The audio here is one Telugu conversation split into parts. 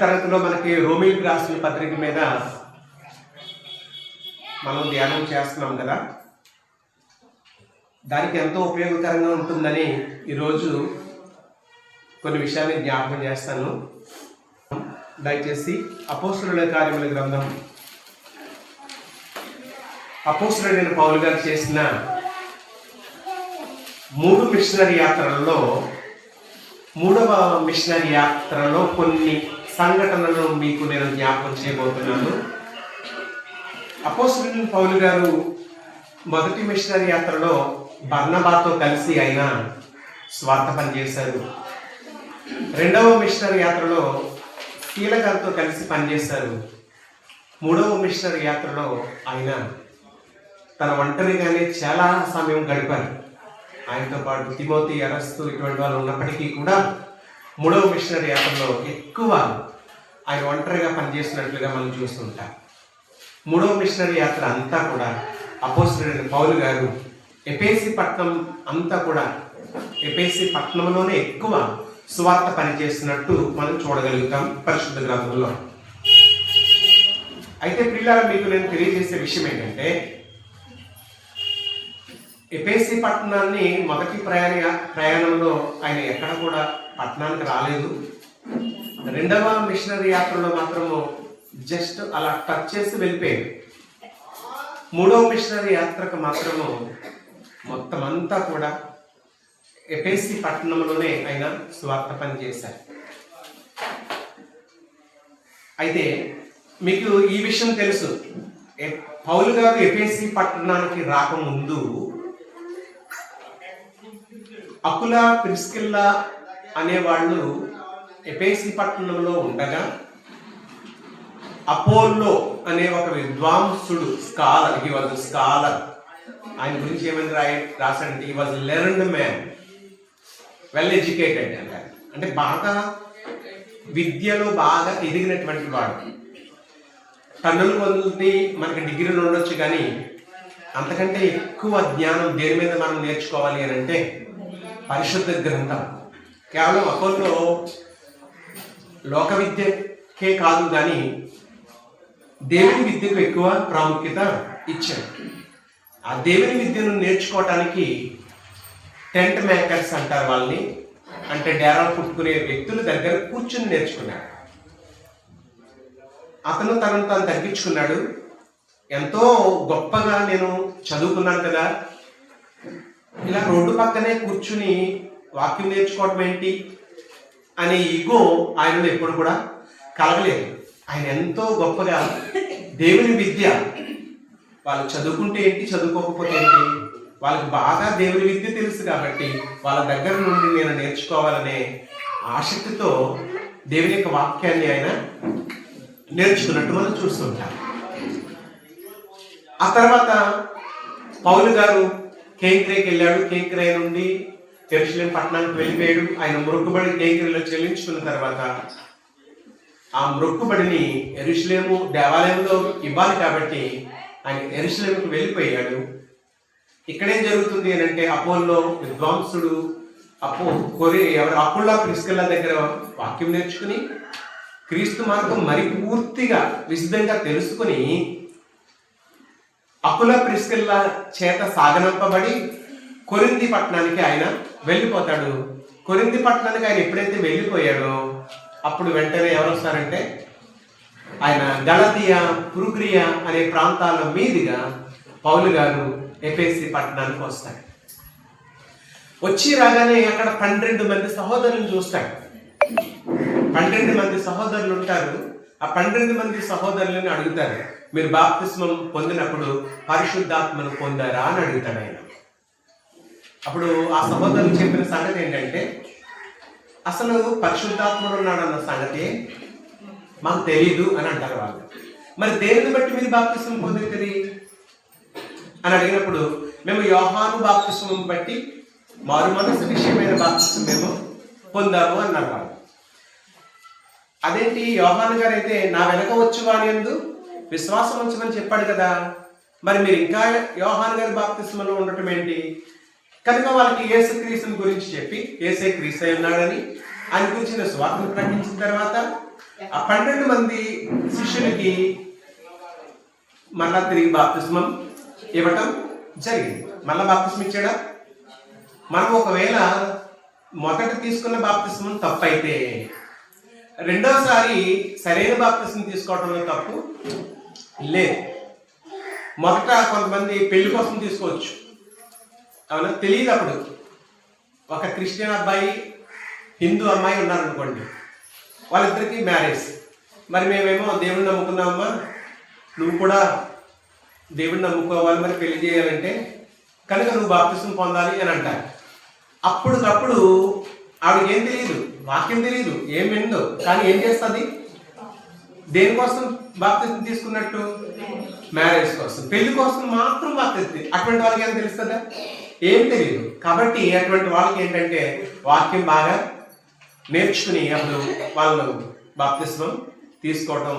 తరగతిలో మనకి రోమిలకు రాసిన పత్రిక మీద మనం ధ్యానం చేస్తున్నాం కదా, దానికి ఎంతో ఉపయోగకరంగా ఉంటుందని ఈరోజు కొన్ని విషయాన్ని జ్ఞాపకం చేస్తాను. దయచేసి అపోస్తలుల కార్యముల గ్రంథం, అపోస్తలుడైన పౌలు గారు చేసిన 3 మిషనరీ యాత్రలలో 3వ మిషనరీ యాత్రలో కొన్ని సంఘటనలను మీకు నేను జ్ఞాపకం చేయబోతున్నాను. అపోస్తలుడైన పౌలు గారు మొదటి మిషనరీ యాత్రలో బర్నబాతో కలిసి ఆయన స్వార్థ పని చేశారు. 2వ మిషనరీ యాత్రలో సీల గారితో కలిసి పనిచేశారు. 3వ మిషనరీ యాత్రలో ఆయన తన ఒంటరిగానే చాలా సమయం గడిపారు. ఆయనతో పాటు తిమోతి, అరస్తు ఇటువంటి వాళ్ళు ఉన్నప్పటికీ కూడా 3వ మిషనరీ యాత్రలో ఎక్కువ ఆయన ఒంటరిగా పనిచేసినట్లుగా మనం చూస్తుంటాం. 3వ మిషనరీ యాత్ర అంతా కూడా అపోస్తలుడైన పౌలు గారు ఎఫెసీ పట్టణం అంతా కూడా ఎఫెసీ పట్టణంలోనే ఎక్కువ సువార్త పనిచేస్తున్నట్టు మనం చూడగలుగుతాం పరిశుద్ధ గ్రంథంలో. అయితే ప్రియులారా, మీకు నేను తెలియజేసే విషయం ఏంటంటే, ఎఫెసీ పట్టణాన్ని మొదటి ప్రయాణంలో ఆయన ఎక్కడ కూడా పట్టణానికి రాలేదు. 2వ మిషనరీ యాత్రలో మాత్రము జస్ట్ అలా టచ్ చేసి వెళ్ళిపోయాడు. 3వ మిషనరీ యాత్రకు మాత్రము మొత్తం అంతా కూడా ఎఫెసీ పట్టణంలోనే ఆయన స్వార్థ పని చేశారు. అయితే మీకు ఈ విషయం తెలుసు, పౌలు గారు ఎఫెసీ పట్టణానికి రాకముందు అకులా, ప్రిస్కిల్లా అనేవాళ్ళు ఎఫెసీ పట్టణంలో ఉండగా అపోల్లో అనే ఒక విద్వాంసుడు, స్కాలర్, ఆయన గురించి ఏమని రాశాడంటే, he was learned man, well educated అంటారు. అంటే బాగా విద్యలో బాగా ఎదిగినటువంటి వాడు. టన్నుల కొద్ది మనకి డిగ్రీలు ఉండొచ్చు, కానీ అంతకంటే ఎక్కువ జ్ఞానం దేని మీద మనం నేర్చుకోవాలి అని అంటే పరిశుద్ధ గ్రంథం. కేవలం అపోల్లో లోక విద్యకే కాదు, కానీ దేవుని విద్యకు ఎక్కువ ప్రాముఖ్యత ఇచ్చాడు. ఆ దేవుని విద్యను నేర్చుకోవటానికి టెంట్ మేకర్స్ అంటారు వాళ్ళని, అంటే డేరాలు పుట్టుకునే వ్యక్తుల దగ్గర కూర్చుని నేర్చుకున్నాడు. అతను తనను తాను తగ్గించుకున్నాడు. ఎంతో గొప్పగా నేను చదువుకున్నాను కదా, ఇలా రోడ్డు పక్కనే కూర్చుని వాక్యం నేర్చుకోవటం ఏంటి అనే ఈగో ఆయనలో ఎప్పుడు కూడా కలగలేదు. ఆయన ఎంతో గొప్పగా దేవుని విద్య, వాళ్ళు చదువుకుంటే ఏంటి, చదువుకోకపోతే ఏంటి, వాళ్ళకి బాగా దేవుని విద్య తెలుసు కాబట్టి వాళ్ళ దగ్గర నుండి నేను నేర్చుకోవాలనే ఆసక్తితో దేవుని యొక్క వాక్యాన్ని ఆయన నేర్చుకున్నట్టు మనం చూస్తుంటాం. ఆ తర్వాత పౌలు గారు కేంక్రేకి వెళ్ళాడు. కేంక్రే నుండి యెరూషలేము పట్టణానికి వెళ్ళిపోయాడు. ఆయన మొక్కుబడి కేంక్రేలో చెల్లించుకున్న తర్వాత ఆ మొక్కుబడిని యెరూషలేము దేవాలయంలో ఇవ్వాలి కాబట్టి ఆయన యెరూషలేముకు వెళ్ళిపోయాడు. ఇక్కడేం జరుగుతుంది అని అంటే, అపోల్లో విద్వాంసుడు అకులా, ప్రిస్కిల్లా దగ్గర వాక్యం నేర్చుకుని క్రీస్తు మార్గం మరి పూర్తిగా విశుద్ధంగా తెలుసుకుని అకులా, ప్రిస్కిల్లా చేత సాగనంపబడి కొరింథీ పట్టణానికి ఆయన వెళ్ళిపోతాడు. కొరింథీ పట్టణానికి ఆయన ఎప్పుడైతే వెళ్ళిపోయాడో అప్పుడు వెంటనే ఎవరు వస్తారంటే, ఆయన గలతియా, పురుగ్రియా అనే ప్రాంతాల మీదుగా పౌలు గారు ఎఫెసీ పట్టణానికి వస్తాడు. వచ్చి రాగానే అక్కడ 12 మంది సహోదరులను చూస్తాడు. 12 మంది సహోదరులు ఉంటారు. ఆ 12 మంది సహోదరులను అడుగుతారు, మీరు బాప్తిస్మం పొందినప్పుడు పరిశుద్ధాత్మను పొందారా అని అడుగుతాడు ఆయన. అప్పుడు ఆ సహోదరులు చెప్పిన సంగతి ఏంటంటే, అసలు పరిశుద్ధాత్ముడు ఉన్నాడన్న సంగతి మాకు తెలీదు అని అంటారు వాళ్ళు. మరి దేనిని బట్టి మీరు బాప్తిస్మం పొందుతుంది అని అడిగినప్పుడు, మేము యోహాను బాప్తిస్మం బట్టి మారు మనసు విషయమైన బాప్తిస్మం మేము పొందాము అన్నారు వాళ్ళు. అదేంటి, యోహాను గారు అయితే నా వెనక వచ్చు వాని యందు విశ్వాసం ఉంచమని చెప్పాడు కదా, మరి మీరు ఇంకా యోహాను గారి బాప్తిస్మలో ఉండటం ఏంటి? కనుక వాళ్ళకి యేసుక్రీస్తుని గురించి చెప్పి యేసే క్రీస్తు ఉన్నాడని ఆయన గురించి స్వార్థను ప్రకటించిన తర్వాత ఆ 12 మంది శిష్యులకి మళ్ళా తిరిగి బాప్తిస్మం ఇవ్వటం జరిగింది. మళ్ళా బాప్తిస్మం ఇచ్చాడా? మనం ఒకవేళ మొదట తీసుకున్న బాప్తిస్మం తప్పు అయితే రెండోసారి సరైన బాప్తిస్మం తీసుకోవడంలో తప్పు లేదు. మొదట కొంతమంది పెళ్లి కోసం తీసుకోవచ్చు, అవునా? తెలియదు. అప్పుడు ఒక క్రిస్టియన్ అబ్బాయి, హిందూ అమ్మాయి ఉన్నారనుకోండి, వాళ్ళిద్దరికి మ్యారేజ్. మరి మేమేమో దేవుడిని నమ్ముకున్నామమ్మా, నువ్వు కూడా దేవుడిని నమ్ముకోవాలి, మరి పెళ్లి చేయాలంటే కనుక నువ్వు బాప్తిస్మం పొందాలి అని అంటారు. అప్పటికప్పుడు ఆవిడకి ఏం తెలియదు, వాక్యం తెలియదు, ఏం విందో, కానీ ఏం చేస్తుంది? దేనికోసం బాప్తిస్మం తీసుకున్నట్టు? మ్యారేజ్ కోసం, పెళ్లి కోసం మాత్రం బాప్తిస్మం. అటువంటి వాళ్ళకి ఏం తెలుస్తుందా? ఏం తెలియదు. కాబట్టి అటువంటి వాళ్ళకి ఏంటంటే వాక్యం బాగా నేర్చుకుని అప్పుడు వాళ్ళు బాప్తిస్మం తీసుకోవడం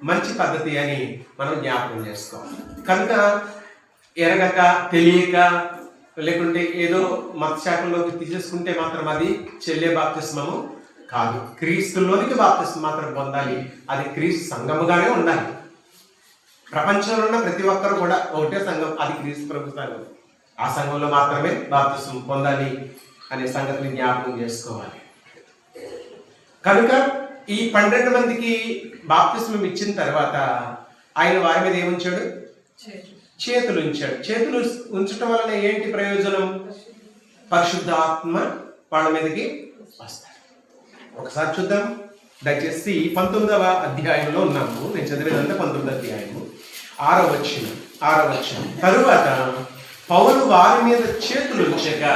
మంచి పద్ధతి అని మనం జ్ఞాపకం చేసుకోవాలి. కనుక ఎరగక, తెలియక, లేకుంటే ఏదో మత శాఖల్లోకి తీసేసుకుంటే మాత్రం అది చెల్లే బాప్తిస్మము కాదు. క్రీస్తులోనికి బాప్తిస్మం మాత్రం పొందాలి. అది క్రీస్తు సంఘముగానే ఉండాలి. ప్రపంచంలో ఉన్న ప్రతి ఒక్కరు కూడా ఒకటే సంఘం, అది క్రీస్తు ప్రభు సంఘం. ఆ సంఘంలో మాత్రమే బాప్తిస్మం పొందాలి అనే సంగతిని జ్ఞాపకం చేసుకోవాలి. కనుక ఈ 12 మందికి బాప్తిస్మం ఇచ్చిన తర్వాత ఆయన వారి మీద ఏముంచాడు? చేతులు ఉంచాడు. చేతులు ఉంచటం వలన ఏంటి ప్రయోజనం? పరిశుద్ధాత్మ వాళ్ళ మీదకి వస్తాడు. ఒకసారి చూద్దాం. దయచేసి 19వ అధ్యాయంలో ఉన్నాము. నేను చదివేదంతా 19వ అధ్యాయము 6వ వచనం. తరువాత పౌలు వారి మీద చేతులు ఉంచగా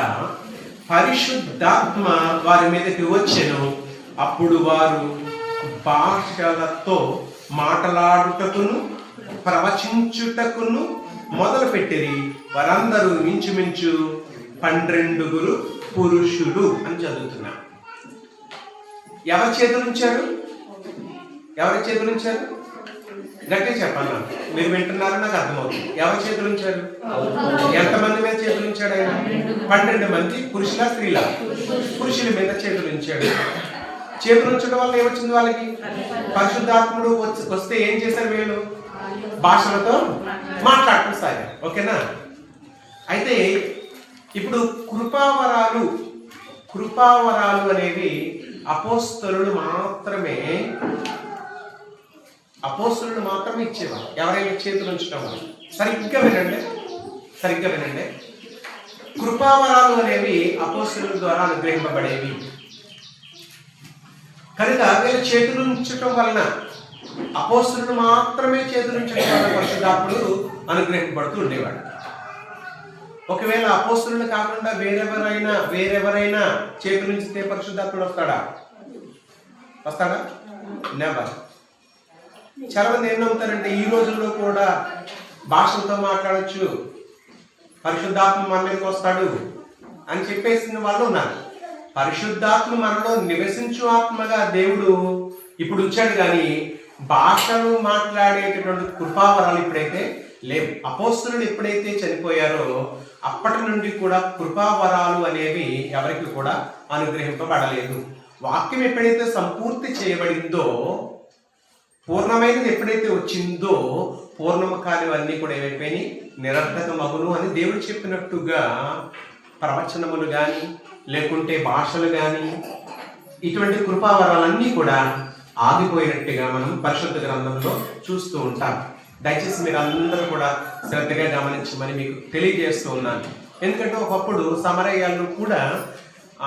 పరిశుద్ధాత్మ వారి మీదకి వచ్చెను. అప్పుడు వారు భాషలతో మాట్లాడుటకును ప్రవచించుటకును మొదలు పెట్టిరి. వారందరూ మించుమించు 12 పురుషులు అని చదువుతున్నారు. ఎవరి చేతులు ఉంచారు? ఎవరి చేతులు ఉంచారు? గట్టిగా చెప్పాలి, మీరు వింటున్నారు, నాకు అర్థమవుతుంది. ఎవరి చేతులు ఉంచారు? ఎంతమంది మీద చేతులు ఉంచాడు ఆయన? 12 మంది. పురుషుల స్త్రీల? పురుషుల మీద చేతులు ఉంచాడు. చేతులు ఉంచడం వల్ల ఏమొచ్చింది వాళ్ళకి? పరిశుద్ధాత్ముడు వస్తే ఏం చేశారు? వీళ్ళు భాషలతో మాట్లాడటం సాగారు. ఓకేనా? అయితే ఇప్పుడు కృపావరాలు అనేవి అపోస్తలులు మాత్రమే ఇచ్చేవారు. ఎవరైనా చేతులు ఉంచడం వల్ల. సరిగ్గా వినండి. కృపావరాలు అనేవి అపోస్తలుల ద్వారా అనుగ్రహింపబడేవి. కనుక వీళ్ళు చేతులు ఉంచటం వలన, అపోస్తలులు మాత్రమే చేతులు ఉంచడం వలన పరిశుద్ధాత్ముడు అనుగ్రహింపబడుతూ ఉండేవాడు. ఒకవేళ అపోస్తలులు కాకుండా వేరెవరైనా చేతులు ఉంచితే పరిశుద్ధాత్ముడు వస్తాడా? నెవర్. చాలా మంది ఏం నమ్ముతారంటే ఈ రోజుల్లో కూడా భాషలతో మాట్లాడచ్చు, పరిశుద్ధాత్మ మన మీదకి వస్తాడు అని చెప్పేసిన వాళ్ళు ఉన్నారు. పరిశుద్ధాత్మ మనలో నివసించు ఆత్మగా దేవుడు ఇప్పుడు ఉంచాడు, కానీ భాషలు మాట్లాడేటటువంటి కృపావరాలు ఇప్పుడైతే లేవు. అపోస్తలులు ఎప్పుడైతే చనిపోయారో అప్పటి నుండి కూడా కృపావరాలు అనేవి ఎవరికి కూడా అనుగ్రహింపబడలేదు. వాక్యం ఎప్పుడైతే సంపూర్తి చేయబడిందో, పూర్ణమైనది ఎప్పుడైతే వచ్చిందో, పూర్ణము కానివన్నీ కూడా ఏమైపోయినాయి? నిరర్థకమగును అని దేవుడు చెప్పినట్టుగా ప్రవచనములు కానీ, లేకుంటే భాషలు కానీ, ఇటువంటి కృపావరాలన్నీ కూడా ఆగిపోయినట్టుగా మనం పరిశుద్ధ గ్రంథంలో చూస్తూ ఉంటాం. దయచేసి మీరు అందరూ కూడా శ్రద్ధగా గమనించమని మీకు తెలియజేస్తూ ఉన్నాను. ఎందుకంటే ఒకప్పుడు సమరయ్యలో కూడా,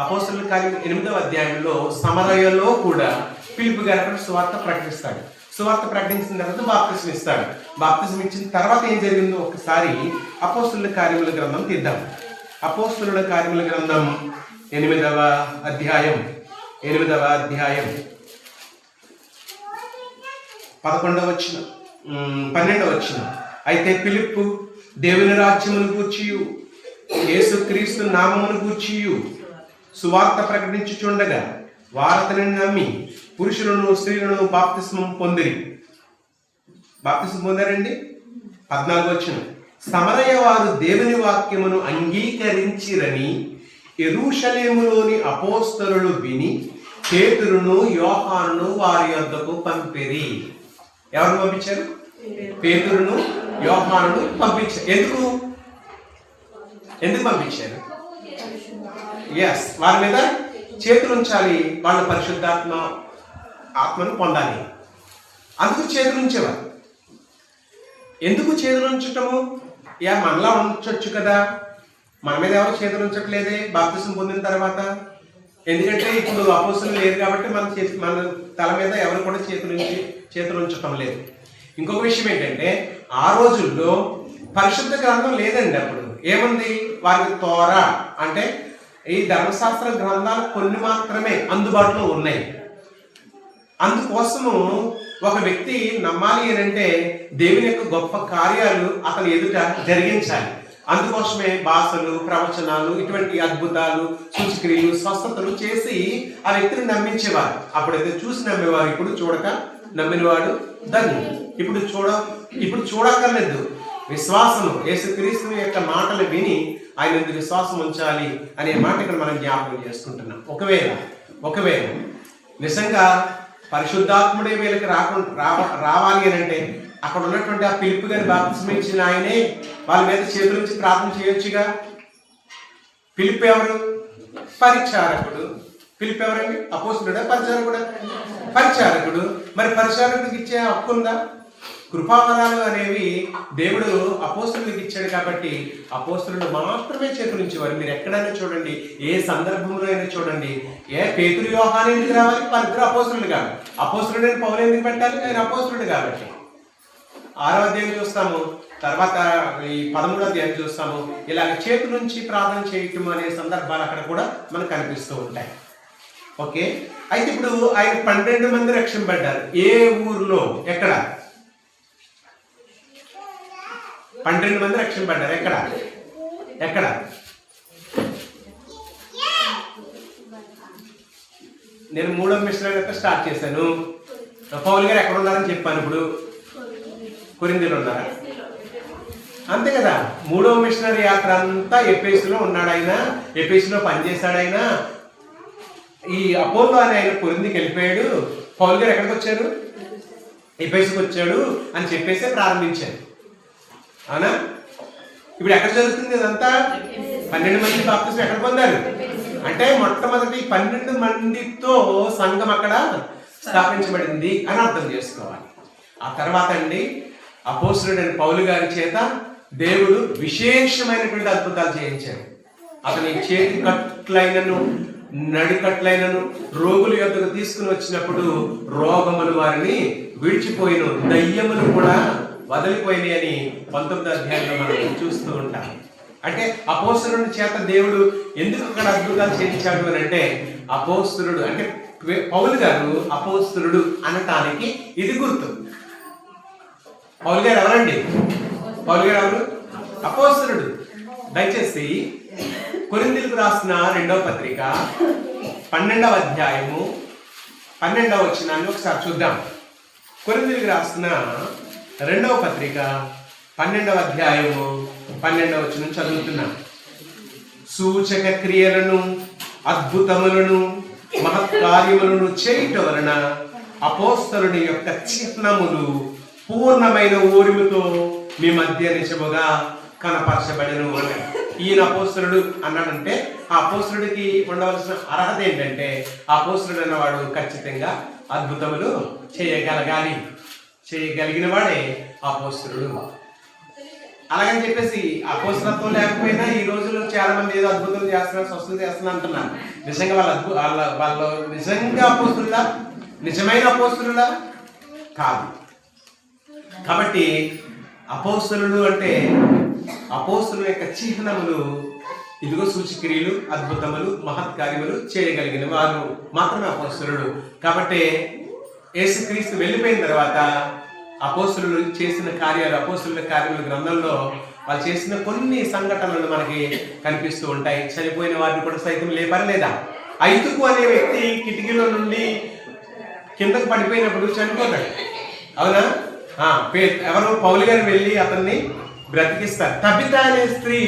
అపోస్తలుల కార్యం 8వ అధ్యాయంలో సమరయ్యలో కూడా ఫిలిప్పు గారు సువార్త ప్రకటిస్తాడు. సువార్త ప్రకటించిన తర్వాత బాప్తిస్మం ఇస్తాడు. బాప్తిస్మం ఇచ్చిన తర్వాత ఏం జరిగిందో ఒకసారి అపోస్తలుల కార్యముల గ్రంథం తీద్దాం. అపోస్తలుల కార్యముల గ్రంథం 8వ అధ్యాయం 11వ వచనం 12వ వచనం. అయితే ఫిలిప్పు దేవుని రాజ్యమును గూర్చియు యేసుక్రీస్తు నామమును గూర్చియు సువార్త ప్రకటించుచుండగా వారతని నమ్మి పురుషులను స్త్రీలను బాప్తిస్మం పొందిరి. బాప్తిస్మం పొందారండి. 14వ వచనం. సమరయ వారు దేవుని వాక్యమును అంగీకరించిరని యెరూషలేములోని అపోస్తలులు విని పేతురును యోహానును వారి యొద్దకు పంపిరి. ఎవరు పంపించారు? పేతురును యోహానును పంపించారు. ఎందుకు పంపించారు? ఎస్, వారి మీద చేతులు ఉంచాలి, వాళ్ళ ఆత్మను పొందాలి. అందుకు చేతులు ఉంచేవారు. ఎందుకు చేతులు ఉంచటము? మనలా ఉంచొచ్చు కదా, మన మీద ఎవరు చేతులు ఉంచట్లేదే బాప్తిసం పొందిన తర్వాత. ఎందుకంటే ఇప్పుడు అపోస్తులు లేరు కాబట్టి మన తల మీద ఎవరు కూడా చేతులు ఉంచటం లేదు. ఇంకొక విషయం ఏంటంటే, ఆ రోజుల్లో పరిశుద్ధ గ్రంథం లేదండి. అప్పుడు ఏముంది? వారికి తోరా అంటే ఈ ధర్మశాస్త్ర గ్రంథాలు కొన్ని మాత్రమే అందుబాటులో ఉన్నాయి. అందుకోసము ఒక వ్యక్తి నమ్మాలి అంటే దేవుని యొక్క గొప్ప కార్యాలు అతని ఎదుట జరిగించాలి. అందుకోసమే భాషలు, ప్రవచనాలు, ఇటువంటి అద్భుతాలు, సూచక్రియలు, స్వస్థతలు చేసి ఆ వ్యక్తిని నమ్మించేవారు. అప్పుడైతే చూసి నమ్మేవారు. ఇప్పుడు చూడక నమ్మినవాడు ధన్యుడు. ఇప్పుడు చూడక్కర్లేదు. విశ్వాసము, యేసుక్రీస్తు యొక్క మాటలు విని ఆయన విశ్వాసం ఉంచాలి అనే మాట ఇక్కడ మనం జ్ఞాపకం చేసుకుంటున్నాం. ఒకవేళ నిజంగా పరిశుద్ధాత్ముడే వీళ్ళకి రావాలి అని అంటే అక్కడ ఉన్నటువంటి ఆ పిలుపు గారి బాప్తిసం ఇచ్చిన ఆయనే వాళ్ళ మీద చేతుల నుంచి ప్రార్థన చేయొచ్చుగా. పిలుపు ఎవరు? పరిచారకుడు. పిలుపు ఎవరండి? అపోస్తులుడా పరిచారకుడా? పరిచారకుడు. మరి పరిచారకుడికి ఇచ్చే హక్కు ఉందా? కృపావరాలు అనేవి దేవుడు అపోస్తులకు ఇచ్చాడు కాబట్టి అపోస్తులు మాత్రమే చేతులుంచేవారు. మీరు ఎక్కడైనా చూడండి, ఏ సందర్భంలో అయినా చూడండి, పేతురు యోహాను ఎందుకు రావాలి? వాళ్ళిద్దరు అపోస్తులు కాదు. అపోస్తులుడని పౌలు ఎందుకు పెట్టాలి? ఆయన అపోస్తులుడు కాబట్టి. 6వ అధ్యాయం చూస్తాము, తర్వాత ఈ 13వ అధ్యాయం చూస్తాము. ఇలాగ చేతుల నుంచి ప్రార్థన చేయటం అనే సందర్భాలు అక్కడ కూడా మనకు కనిపిస్తూ ఉంటాయి. ఓకే, అయితే ఇప్పుడు ఆయన 12 మంది రక్షింపబడ్డారు. ఏ ఊర్లో? ఎక్కడ? 12 మంది రక్షింపబడ్డారు. ఎక్కడ? నేను 3వ మిషనరీ అయితే స్టార్ట్ చేశాను. పౌలు గారు ఎక్కడ ఉన్నారని చెప్పాను. ఇప్పుడు కొరింథీలో ఉన్నారా? అంతే కదా. 3వ మిషనరీ యాత్ర అంతా ఎఫెసులో ఉన్నాడు ఆయన. ఎఫెసులో పనిచేశాడు ఆయన. ఈ అపోల్లో అని ఆయన కొరింథీకి వెళ్ళిపోయాడు. పౌలు గారు ఎక్కడికి వచ్చారు? ఎఫెసుకు వచ్చాడు అని చెప్పేసి ప్రారంభించారు. అవునా? ఇప్పుడు ఎక్కడ జరుగుతుంది ఇదంతా? 12 మంది బాప్తిసం ఎక్కడ పొందారు అంటే మొట్టమొదటి 12 మందితో సంఘం అక్కడ స్థాపించబడింది అని అర్థం చేసుకోవాలి. ఆ తర్వాత అండి అపోస్తలుడైన పౌలు గారి చేత దేవుడు విశేషమైనటువంటి అద్భుతాలు చేయించాడు. అతని చేతి కట్లైనను నడికట్లైనను రోగుల యొద్దకు తీసుకుని వచ్చినప్పుడు రోగములు వారిని విడిచిపోయిన, దయ్యములు కూడా వదిలిపోయినాయి అని 19వ అధ్యాయంలో మనం చూస్తూ ఉంటాం. అంటే అపోస్తలుడి చేత దేవుడు ఎందుకు అక్కడ అద్భుతాలు చేయించాడు అని అంటే, అపోస్తలుడు అంటే పౌలు గారు అపోస్తలుడు అనటానికి ఇది గుర్తు. పౌలు గారు ఎవరండి? పౌలు గారు ఎవరు? అపోస్తలుడు. దయచేసి కొరింథీయులకు రాసిన 2వ పత్రిక 12వ అధ్యాయము 12వ వచనాన్ని ఒకసారి చూద్దాం. కొరింథీయులకు రాసిన 2వ పత్రిక 12వ అధ్యాయము 12వ వచనం చదువుతున్నా. సూచక క్రియలను, అద్భుతములను, మహత్కార్యములను చేయుట వలన అపోస్తలుని యొక్క చిహ్నములు పూర్ణమైన ఊరిమితో మీ మధ్య నిజముగా కనపరచబడెను అని. ఈయన అపోస్తలుడు అన్నాడంటే ఆ అపోస్తలుడికి ఉండవలసిన అర్హత ఏంటంటే, ఆ అపోస్తలుడు అన్నవాడు ఖచ్చితంగా అద్భుతములు చేయగలిగిన వాడే అపోస్తలుడు. అలాగని చెప్పేసి అపోస్తలత్వం లేకపోయినా ఈ రోజుల్లో చాలా మంది ఏదో అద్భుతం చేస్తున్నారు, స్వస్థత చేస్తున్నారు అంటున్నారు. నిజంగా వాళ్ళు నిజంగా అపోస్తలుడా? నిజమైన అపోస్తలుడా? కాదు. కాబట్టి అపోస్తలుడు అంటే అపోస్తలుల యొక్క చిహ్నములు, ఇదిగో సూచక్రియలు, అద్భుతములు, మహత్కార్యములు చేయగలిగిన వారు మాత్రమే అపోస్తలుడు. కాబట్టి యేసుక్రీస్తు వెళ్ళిపోయిన తర్వాత అపోస్తలులు చేసిన కార్యాలు, అపోస్తలుల కార్యముల గ్రంథంలో వాళ్ళు చేసిన కొన్ని సంఘటనలు మనకి కనిపిస్తూ ఉంటాయి. చనిపోయిన వారిని కూడా సైతం లేపారా లేదా? ఐతుకు అనే వ్యక్తి కిటికీలో నుండి కిందకు పడిపోయినప్పుడు చనిపోతాడు. అవునా? ఎవరు? పౌలు గారు వెళ్ళి అతన్ని బ్రతికిస్తారు. తబిత అనే స్త్రీ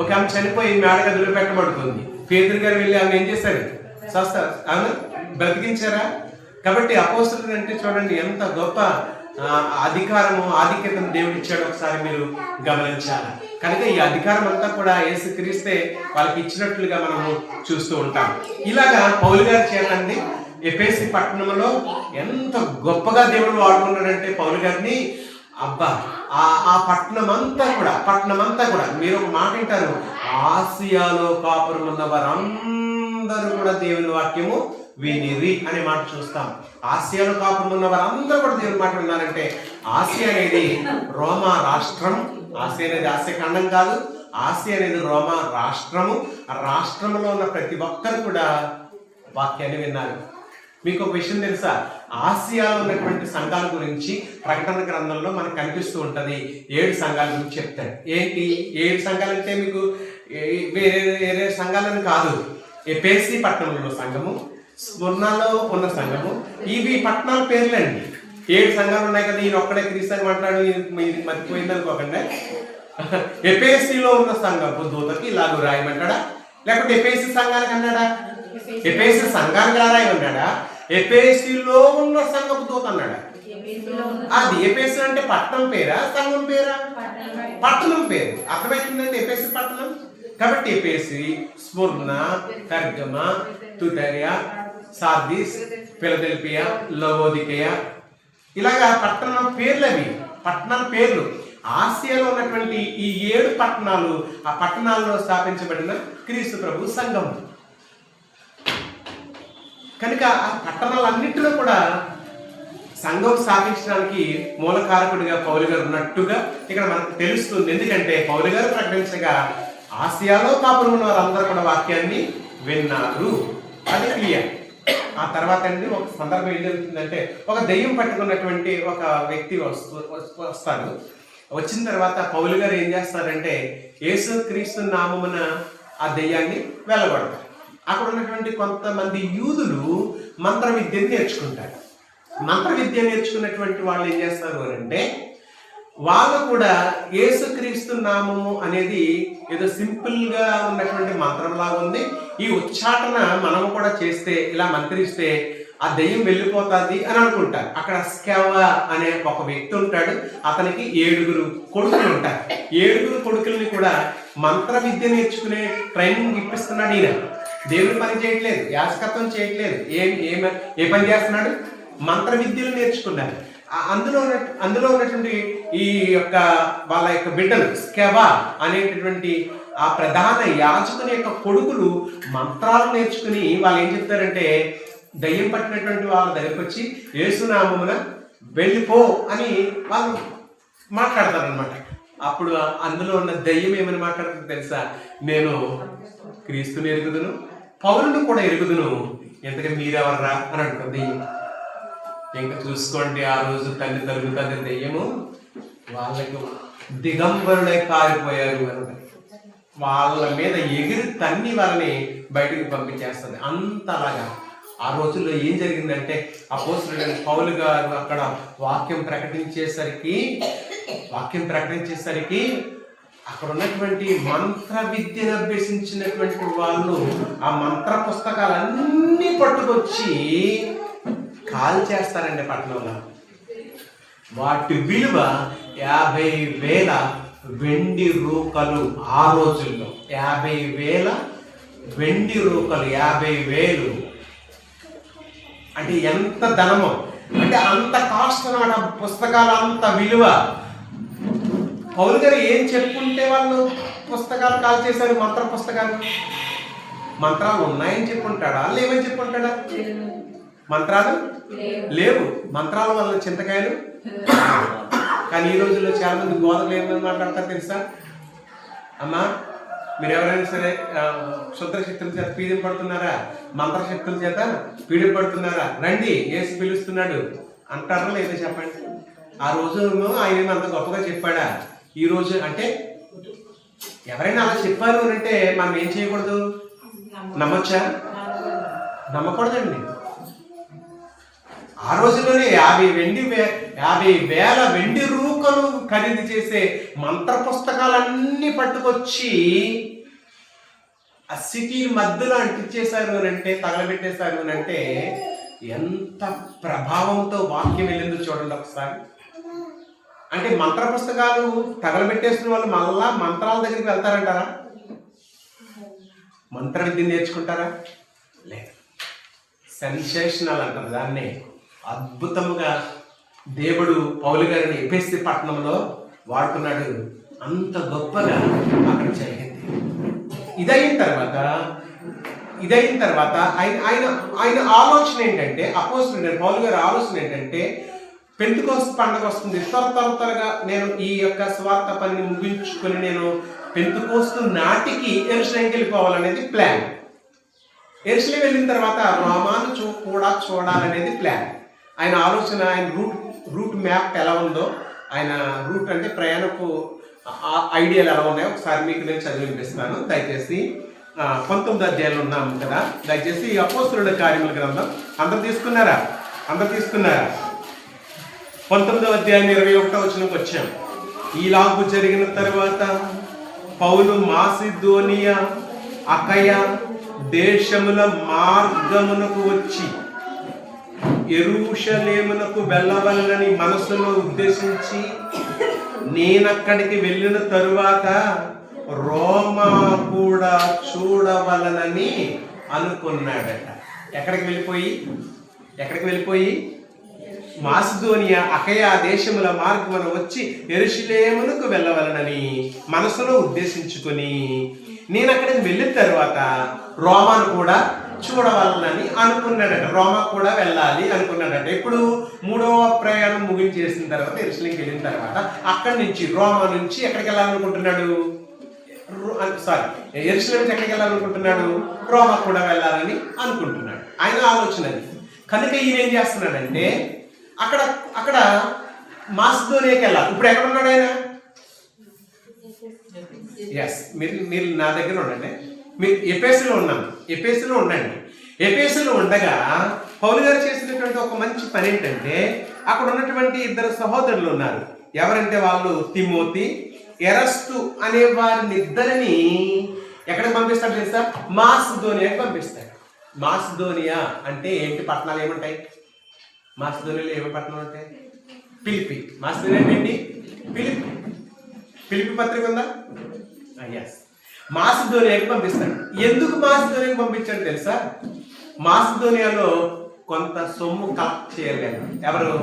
ఒక ఆమె చనిపోయి మేడగదిలో పెట్టబడుతుంది. పేతురు గారు వెళ్ళి ఆమె ఏం చేశారు? అవునా? బ్రతికించారా? కాబట్టి అపోస్తలుడు అంటే చూడండి ఎంత గొప్ప అధికారము ఆధిక్యతను దేవుడు ఇచ్చాడు, ఒకసారి మీరు గమనించాలి. కనుక ఈ అధికారం అంతా కూడా యేసుక్రీస్తే వాళ్ళకి ఇచ్చినట్లుగా మనము చూస్తూ ఉంటాం. ఇలాగా పౌలు గారి చేతండి ఎఫెసీ పట్టణంలో ఎంత గొప్పగా దేవుడు వాడుకున్నాడంటే పౌలు గారిని, అబ్బా ఆ పట్టణం అంతా కూడా మీరు ఒక మాట వింటారు, ఆసియాలో కాపురం ఉన్న వారందరూ కూడా దేవుని వాక్యము వినిరి అనే మాట చూస్తాం. ఆసియాలో కాపురం ఉన్న వారందరూ కూడా దేవుని మాట విన్నారంటే ఆసియా అనేది రోమా రాష్ట్రం. ఆసియా అనేది ఆసియా ఖండం కాదు, ఆసియా అనేది రోమా రాష్ట్రము. ఆ రాష్ట్రంలో ఉన్న ప్రతి ఒక్కరు కూడా వాక్యాన్ని విన్నారు. మీకు ఒక విషయం తెలుసా, ఆసియాలో ఉన్నటువంటి సంఘాల గురించి ప్రకటన గ్రంథంలో మనకు కనిపిస్తూ ఉంటుంది. 7 సంఘాల గురించి చెప్తాడు. ఏంటి 7 సంఘాలు అంటే మీకు వేరే సంఘాలని కాదు. ఎఫెసీ పట్టణంలో సంఘము, స్ముర్నాలో ఉన్న సంఘము, ఇవి పట్టణాల పేర్లండి. 7 సంఘాలు ఉన్నాయి కదా, ఈయన ఒక్కడే క్రీస్తు మాట్లాడు మర్చిపోయింది అనుకోకుండా. ఎఫెసీలో ఉన్న సంఘపు దూతకి ఇలాగ రాయమంటాడా, లేకపోతే ఎఫెసీ సంఘానికి అన్నాడా? ఎఫెసీ సంఘానికి రాయమన్నాడా? ఎఫెసీలో ఉన్న సంఘపు దూత అన్నాడా? అది ఎఫెసీ అంటే పట్టణం పేరా సంఘం పేరా? పట్టణం పేరు. అర్థమవుతుందండి ఎఫెసీ పట్టణం. కాబట్టి ఎఫెసీ, స్ముర్న, పెర్గమ, తుతరియా, సార్దిస్, ఫిలదెల్ఫియా, లవోదికయ, ఇలాగా పట్టణం పేర్లు. అవి పట్టణాల పేర్లు. ఆసియాలో ఉన్నటువంటి ఈ 7 పట్టణాలు, ఆ పట్టణాల్లో స్థాపించబడిన క్రీస్తు ప్రభు సంఘం. కనుక ఆ పట్టణాలన్నింటిలో కూడా సంఘం స్థాపించడానికి మూలకారకుడిగా పౌలు గారు ఉన్నట్టుగా ఇక్కడ మనకు తెలుస్తుంది. ఎందుకంటే పౌలు గారు ప్రకటించగా ఆసియాలో కాపురం ఉన్న వారందరూ కూడా వాక్యాన్ని విన్నారు. అది క్లియర్. ఆ తర్వాత అండి ఒక సందర్భం ఏం జరుగుతుందంటే, ఒక దెయ్యం పట్టుకున్నటువంటి ఒక వ్యక్తి వస్తాడు. వచ్చిన తర్వాత పౌలు గారు ఏం చేస్తారంటే యేసుక్రీస్తు నామమున ఆ దెయ్యాన్ని వెళ్ళగొడతారు. అక్కడ ఉన్నటువంటి కొంతమంది యూదులు మంత్ర విద్యను నేర్చుకుంటారు. మంత్ర విద్య నేర్చుకున్నటువంటి వాళ్ళు ఏం చేస్తారు అంటే, వాళ్ళు కూడా యేసుక్రీస్తు నామము అనేది ఏదో సింపుల్గా ఉన్నటువంటి మంత్రంలాగా ఉంది, ఈ ఉచ్చాటన మనము కూడా చేస్తే, ఇలా మంత్రిస్తే ఆ దెయ్యం వెళ్ళిపోతుంది అని అనుకుంటారు. అక్కడ స్కెవ అనే ఒక వ్యక్తి ఉంటాడు. అతనికి 7 కొడుకులు ఉంటారు. 7 కొడుకుల్ని కూడా మంత్ర విద్య నేర్చుకునే ట్రైనింగ్ ఇప్పిస్తున్నాడు ఈయన. దేవుని పని చేయట్లేదు, యాజకత్వం చేయట్లేదు. ఏ పని చేస్తున్నాడు? మంత్ర విద్యలు నేర్చుకున్నారు. అందులో ఉన్నటువంటి ఈ యొక్క వాళ్ళ యొక్క బిడ్డలు స్కెవా అనేటటువంటి ఆ ప్రధాన యాజకుని యొక్క కొడుకులు మంత్రాలు నేర్చుకుని వాళ్ళు ఏం చెప్తారంటే, దయ్యం పట్టినటువంటి వాళ్ళ దగ్గరికి వచ్చి యేసునామమున వెళ్ళిపో అని వాళ్ళు మాట్లాడతారనమాట. అప్పుడు అందులో ఉన్న దయ్యం ఏమని మాట్లాడుతుంది తెలుసా? నేను క్రీస్తుని ఎరుగుదును, పౌలుని కూడా ఎరుగుదును, ఎందుకంటే మీరెవర్రా అని అంటుంది దెయ్యం. ఇంకా చూసుకోండి, ఆ రోజు తల్లి తరుగుతుంది దెయ్యము. వాళ్ళకి దిగంబరులై కారిపోయారు అని వాళ్ళ మీద ఎగిరి తన్ని వాళ్ళని బయటకు పంపించేస్తుంది. అంతలాగా ఆ రోజుల్లో ఏం జరిగిందంటే, అపోస్తలుడైన పౌలు గారు అక్కడ వాక్యం ప్రకటించేసరికి అక్కడ ఉన్నటువంటి మంత్ర విద్యను అభ్యసించినటువంటి వాళ్ళు ఆ మంత్ర పుస్తకాలన్నీ పట్టుకొచ్చి కాల్ చేస్తారండి పట్టణంలో. వాటి విలువ 50,000 వెండి రూకలు. ఆ రోజుల్లో 50,000 వెండి రూకలు, 50,000 అంటే ఎంత ధనమో, అంటే అంత కాస్ట్ అన్నమాట. పుస్తకాలు అంత విలువ. పౌలు గారు ఏం చెప్పుకుంటే వాళ్ళు పుస్తకాలు కాల్ చేశారు? మంత్ర పుస్తకాలు. మంత్రాలు ఉన్నాయని చెప్పుకుంటాడా, లేవని చెప్పుకుంటాడా? మంత్రాలు లేవు. మంత్రాల వల్ల చింతకాయలు. కానీ ఈ రోజుల్లో చాలా మంది గోదలు ఏమని మాట్లాడతారు తెలుసా? అమ్మా, మీరు ఎవరైనా సరే శుద్ర శక్తుల చేత పీడింపడుతున్నారా, మంత్రశక్తుల చేత పీడింపడుతున్నారా, రండి యేసు పిలుస్తున్నాడు అంటారా లేదా చెప్పండి. ఆ రోజు ఆయన అంత గొప్పగా చెప్పాడా? ఈ రోజు అంటే ఎవరైనా అలా చెప్పారు అంటే మనం ఏం చేయకూడదు? నమ్మొచ్చా? నమ్మకూడదండి. ఆ రోజుల్లోనే 50,000 వెండి రూకలు ఖరీదు చేసే మంత్ర పుస్తకాలన్నీ పట్టుకొచ్చి ఆ సిటీ మధ్యలో అంటించేశారు అని అంటే, తగలబెట్టేశారు అని అంటే ఎంత ప్రభావంతో వాక్యం వెళ్ళిందో చూడండి ఒకసారి. అంటే మంత్ర పుస్తకాలు తగలబెట్టేసిన వాళ్ళు మళ్ళా మంత్రాల దగ్గరికి వెళ్తారంటారా? మంత్ర విద్య నేర్చుకుంటారా? లేదు. సెన్సేషనల్ అంటారు దాన్నే. అద్భుతముగా దేవుడు పౌలు గారిని ఎఫెసీ పట్టణంలో వాడుకున్నాడు. అంత గొప్పగా అక్కడ జరిగింది. ఇదైన తర్వాత ఆయన ఆలోచన ఏంటంటే, అపోస్తలుడైన పౌలు గారి ఆలోచన ఏంటంటే, పెంతెకోస్తు పండుగ వస్తుంది, త్వరగా నేను ఈ యొక్క స్వార్థ పనిని ముగించుకొని నేను పెంతెకోస్తు నాటికి యెరూషలేంకి వెళ్ళిపోవాలనేది ప్లాన్. యెరూషలేం వెళ్ళిన తర్వాత రోమాను కూడా చూడాలనేది ప్లాన్. ఆయన ఆలోచన, ఆయన రూట్ మ్యాప్ ఎలా ఉందో, ఆయన రూట్ అంటే ప్రయాణపు ఐడియాలు ఎలా ఉన్నాయో ఒకసారి మీకు నేను చదివి వినిపిస్తున్నాను. దయచేసి 19వ అధ్యాయంలో ఉన్నాము కదా, దయచేసి అపోస్తలుల కార్యముల గ్రంథం అందరు తీసుకున్నారా? 19వ అధ్యాయం 21వ వచనంకి వచ్చాం. ఈలాగు జరిగిన తర్వాత పౌలు మాసిదోనియా, అకయ దేశముల మార్గమునకు వచ్చి యెరూషలేమునకు వెళ్ళవలనని మనసులో ఉద్దేశించి, నేనక్కడికి వెళ్ళిన తరువాత రోమా కూడా చూడవలనని అనుకున్నాడట. ఎక్కడికి వెళ్ళిపోయి మాసిదోనియా, అకయ దేశముల మార్గమున వచ్చి యెరూషలేమునకు వెళ్ళవలనని మనసులో ఉద్దేశించుకొని, నేను అక్కడికి వెళ్ళిన తర్వాత రోమాను కూడా చూడవాలని అనుకున్నాడట. రోమా కూడా వెళ్ళాలి అనుకున్నాడట. ఇప్పుడు 3వ ప్రయాణం ముగించేసిన తర్వాత, యెరూషలేంకి వెళ్ళిన తర్వాత అక్కడి నుంచి రోమా నుంచి ఎక్కడికి వెళ్ళాలనుకుంటున్నాడు? యెరూషలేం నుంచి ఎక్కడికి వెళ్ళాలనుకుంటున్నాడు? రోమా కూడా వెళ్ళాలని అనుకుంటున్నాడు. ఆయన ఆలోచన అది. కనుక ఈయన ఏం చేస్తున్నాడంటే, అక్కడ మాసిదోనియాకి వెళ్ళాలి. ఇప్పుడు ఎక్కడ ఉన్నాడు ఆయన? ఎస్, మీరు నా దగ్గర ఉండండి. మీరు ఎఫెసీలో ఉండండి. ఎఫెసీలో ఉండగా పౌలు గారు చేసినటువంటి ఒక మంచి పని ఏంటంటే, అక్కడ ఉన్నటువంటి 2 సహోదరులు ఉన్నారు. ఎవరంటే వాళ్ళు తిమోతి, ఎరస్తు అనే వారిని ఇద్దరిని ఎక్కడికి పంపిస్తాడు తెలుసా? మాసిదోనియాకి పంపిస్తాడు. మాసిదోనియా అంటే ఏంటి? పట్టణాలు ఏముంటాయి మాసిదోనియాలో? ఏమి పట్టణాలు ఉంటాయి? ఫిలిప్పి. మాసిదోనియా ఏంటి? ఫిలిప్పి పత్రిక ఉందా? ఎస్. మాసిదోనియాకి పంపిస్తాడు. ఎందుకు మాసిదోనియాకి పంపించాడు తెలుసా? మాసిదోనియాలో కొంత సొమ్ము కలెక్ట్ చేయగలరు. ఎవరు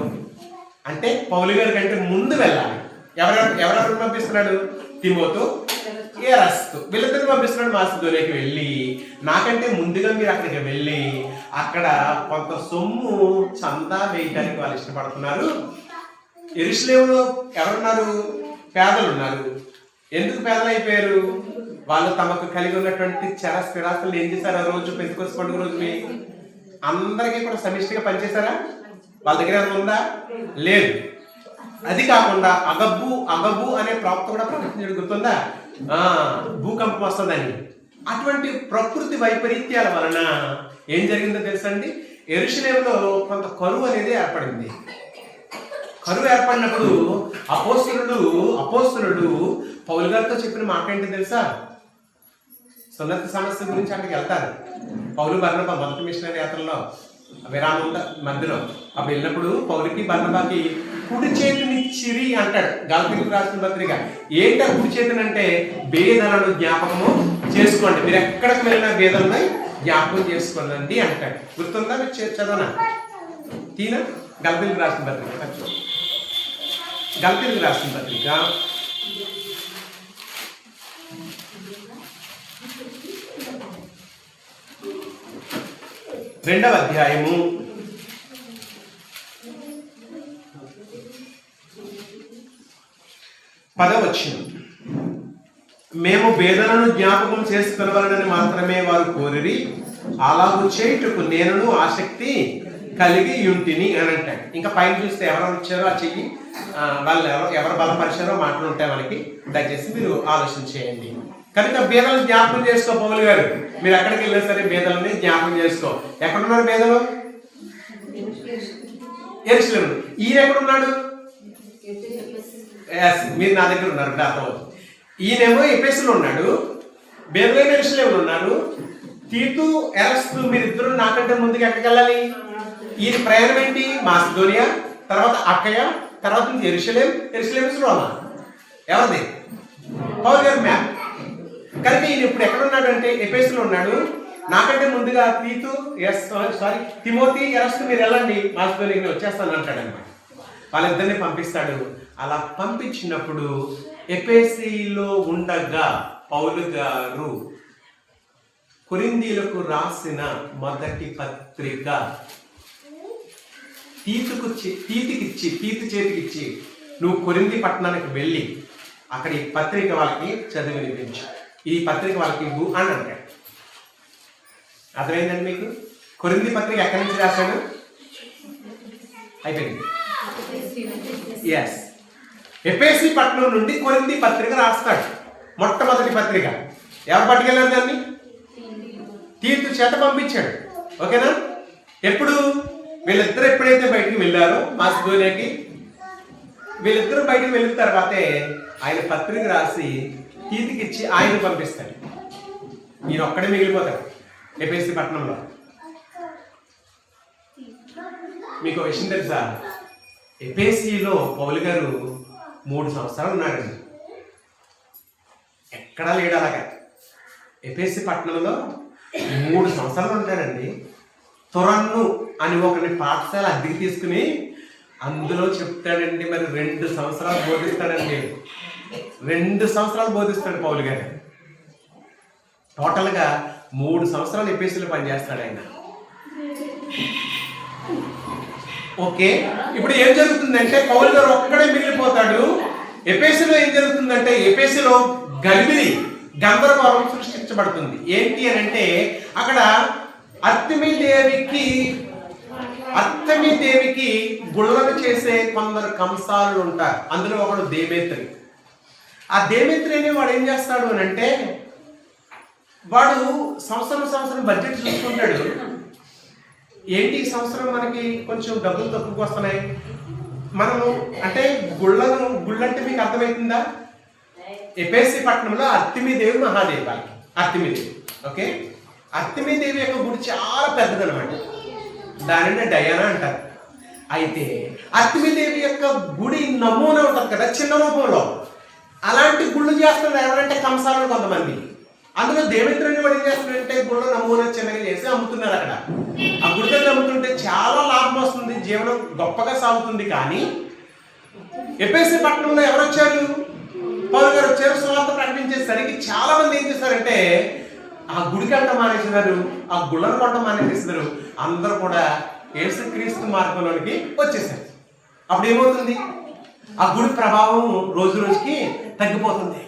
అంటే పౌలు గారి కంటే ముందు వెళ్ళాలి. ఎవరెవరు పంపిస్తున్నాడు? తిమోతు, ఎరస్తు, వీళ్ళిద్దరిని పంపిస్తున్నాడు మాసిదోనియాకి. వెళ్ళి నాకంటే ముందుగా మీరు అక్కడికి వెళ్ళి అక్కడ కొంత సొమ్ము చందా వేయడానికి వాళ్ళు ఇష్టపడుతున్నారు. యెరూషలేములో ఎవరున్నారు? పేదలు ఉన్నారు. ఎందుకు పేదలు అయిపోయారు? వాళ్ళు తమకు కలిగి ఉన్నటువంటి చర స్థిరాస్తులు ఏం చేశారు? ఆ రోజు పెంతెకోస్తు పండుగ రోజు అందరికీ కూడా సమిష్టిగా పనిచేశారా? వాళ్ళ దగ్గర ఉందా? లేదు. అది కాకుండా అగబు అనే ప్రాప్త కూడా ప్రకటించడం గుర్తుందా? భూకంపం వస్తుందని. అటువంటి ప్రకృతి వైపరీత్యాల వలన ఏం జరిగిందో తెలుసండి, యెరూషలేములో కొంత కరువు అనేది ఏర్పడింది. కరువు ఏర్పడినప్పుడు అపోస్తలుడు పౌలు గారితో చెప్పిన మాట ఏంటి తెలుసా? సున్నతి సమస్య గురించి అక్కడికి వెళ్తారు. పౌలు బర్నబా మొదటి మిషనరీ యాత్రలో విరామం మధ్యలో అప్పుడు వెళ్ళినప్పుడు పౌలుకి బర్నబాకి కుడి చేతినిచ్చిరి అంటాడు. గలతీయులకు రాసిన పత్రిక. ఏంటా కుడి చేతిని అంటే? భేదలను జ్ఞాపకము చేసుకోండి. మీరు ఎక్కడికి వెళ్ళినా భేదలను జ్ఞాపకం చేసుకోండి అంటాడు. గుర్తుందా? మీరు చదవనా? తీనా? గలతీయులకు రాసిన పత్రిక. గలతీయులకు రాసిన పత్రిక 2వ అధ్యాయము 10వ వచనం. మేము భేదలను జ్ఞాపకం చేసుకొనవలనని మాత్రమే వారు కోరిరి, అలాగూ చేయుటకు నేనును ఆసక్తి కలిగి ఉంటిని అని అంటాడు. ఇంకా పైన చూస్తే ఎవరు వచ్చారో ఆ చెయ్యి, వాళ్ళు ఎవరు బలపరిచారో మాటలు ఉంటాయి మనకి. దయచేసి మీరు ఆలోచన చేయండి. కనుక భేదాలను జ్ఞాపకం చేసుకో పౌలు గారు. మీరు ఎక్కడికి వెళ్ళినా సరే భేదాలని జ్ఞాపకం చేసుకో. ఎక్కడున్నారు భేదలు? యెరూషలేము. ఈయన ఎక్కడున్నాడు? మీరు నా దగ్గర ఉన్నారు. అర్థమవుతుంది. ఈయనేమో ఎఫెసులో ఉన్నాడు, బేర్లేని ఎరుసలేములో ఉన్నారు. తీతు ఎరస్తు మీరిద్దరు నాకంటే ముందుకు ఎక్కడికి వెళ్ళాలి? ఈ ప్రయాణం ఏంటి? మాసిదోనియా, తర్వాత అక్కయ, తర్వాత ఎరుసలేం, ఎరుసలేం రోమా. ఎవరిది? పౌలు గారి మ్యాప్. కనుక ఈయన ఇప్పుడు ఎక్కడ ఉన్నాడంటే ఎఫెసులో ఉన్నాడు. నాకంటే ముందుగా తిమోతి ఎరస్తు మీరు వెళ్ళండి, మాసిదోనియాకి వచ్చేస్తాను అంటాడు అనమాట. వాళ్ళిద్దరిని పంపిస్తాడు. అలా పంపించినప్పుడు ఎఫెసీలో ఉండగా పౌలు గారు కొరింథీయులకు రాసిన మొదటి పత్రిక తీతు చేతికిచ్చి నువ్వు కొరింథీ పట్టణానికి వెళ్ళి అక్కడ ఈ పత్రిక వాళ్ళకి చదివి వినిపించు, ఈ పత్రిక వాళ్ళకి ఇవ్వు అని అంటాడు. అర్థమైందండి మీకు? కొరింథీ పత్రిక ఎక్కడి నుంచి రాశాడు? అయిపోయింది. ఎస్, ఎఫెసీ పట్టణం నుండి కొరింథీ పత్రిక రాస్తాడు. మొట్టమొదటి పత్రిక. ఎవరు పట్టుకెళ్ళారు దాన్ని? తీతు చేత పంపించాడు. ఓకేనా? ఎప్పుడు వీళ్ళిద్దరు ఎప్పుడైతే బయటికి వెళ్ళారో మాసిదోనియాకి, వీళ్ళిద్దరూ బయటికి వెళ్ళిన తర్వాతే ఆయన పత్రిక రాసి తీతుకి ఇచ్చి ఆయన పంపిస్తాడు. ఈయన ఒక్కడే మిగిలిపోతాడు ఎఫెసీ పట్టణంలో. మీకు విషయం తెలుసా? ఎఫెసీలో పౌలు గారు 3 సంవత్సరాలు ఉన్నాడండి. ఎక్కడా లేడు అలాగా. ఎఫెసీ పట్టణంలో 3 సంవత్సరాలు ఉంటాడండి. తురన్ను అని ఒకరిని పాఠశాల అద్దెకి తీసుకుని అందులో చెప్తాడండి. మరి 2 సంవత్సరాలు బోధిస్తాడండి. 2 సంవత్సరాలు బోధిస్తాడు పౌలు గారు. టోటల్గా 3 సంవత్సరాలు ఎఫెసీలో పనిచేస్తాడు ఆయన. ఓకే, ఇప్పుడు ఏం జరుగుతుందంటే పౌలు గారు ఒక్కడే మిగిలిపోతాడు. ఎఫెసీలో ఏం జరుగుతుందంటే ఎఫెసీలో గందరగోళం సృష్టించబడుతుంది. ఏంటి అని అంటే అక్కడ అర్తమీదేవికి గుళ్ళను చేసే కొందరు కంసాలు ఉంటారు. అందులో ఒకడు దేమేత్రి. ఆ దేమేత్రి అనే వాడు ఏం చేస్తాడు అని అంటే వాడు సంవత్సరం బడ్జెట్ చూసుకుంటాడు. ఏంటి ఈ సంవత్సరం మనకి కొంచెం డబ్బులు తక్కువకి వస్తున్నాయి, మనము అంటే గుళ్ళంటే మీకు అర్థమవుతుందా? ఎఫెసీ పట్టణంలో అర్తమీదేవి మహాదేవి, వాళ్ళకి అర్తమీదేవి. ఓకే, అర్తమీదేవి యొక్క గుడి చాలా పెద్దదనమాట. దానిని డయానా అంటారు. అయితే అర్తమీదేవి యొక్క గుడి నమూనా ఉంటుంది కదా చిన్న రూపంలో, అలాంటి గుళ్ళు చేస్తున్నారు ఎవరంటే కంసాలను కొంతమంది. అందులో దేవేంద్రుని వాడు ఏం చేస్తున్నారంటే గుళ్ళ నమూనా చిన్నగా చేసి అమ్ముతున్నారు. అక్కడ ఆ గుడి దగ్గర అమ్ముతుంటే చాలా లాభం వస్తుంది, జీవనం గొప్పగా సాగుతుంది. కానీ ఎఫెసీ పట్టణంలో ఎవరు వచ్చారు? పౌలు గారు వచ్చారు. సువార్త ప్రకటించేసరికి చాలా మంది ఏం చేశారంటే ఆ గుడికి అంట మానేసినారు, ఆ గుళ్ళను కొంట మానేసేసినారు. అందరూ కూడా యేసుక్రీస్తు మార్గంలోనికి వచ్చేసారు. అప్పుడు ఏమవుతుంది? ఆ గుడి ప్రభావం రోజు రోజుకి తగ్గిపోతుంది.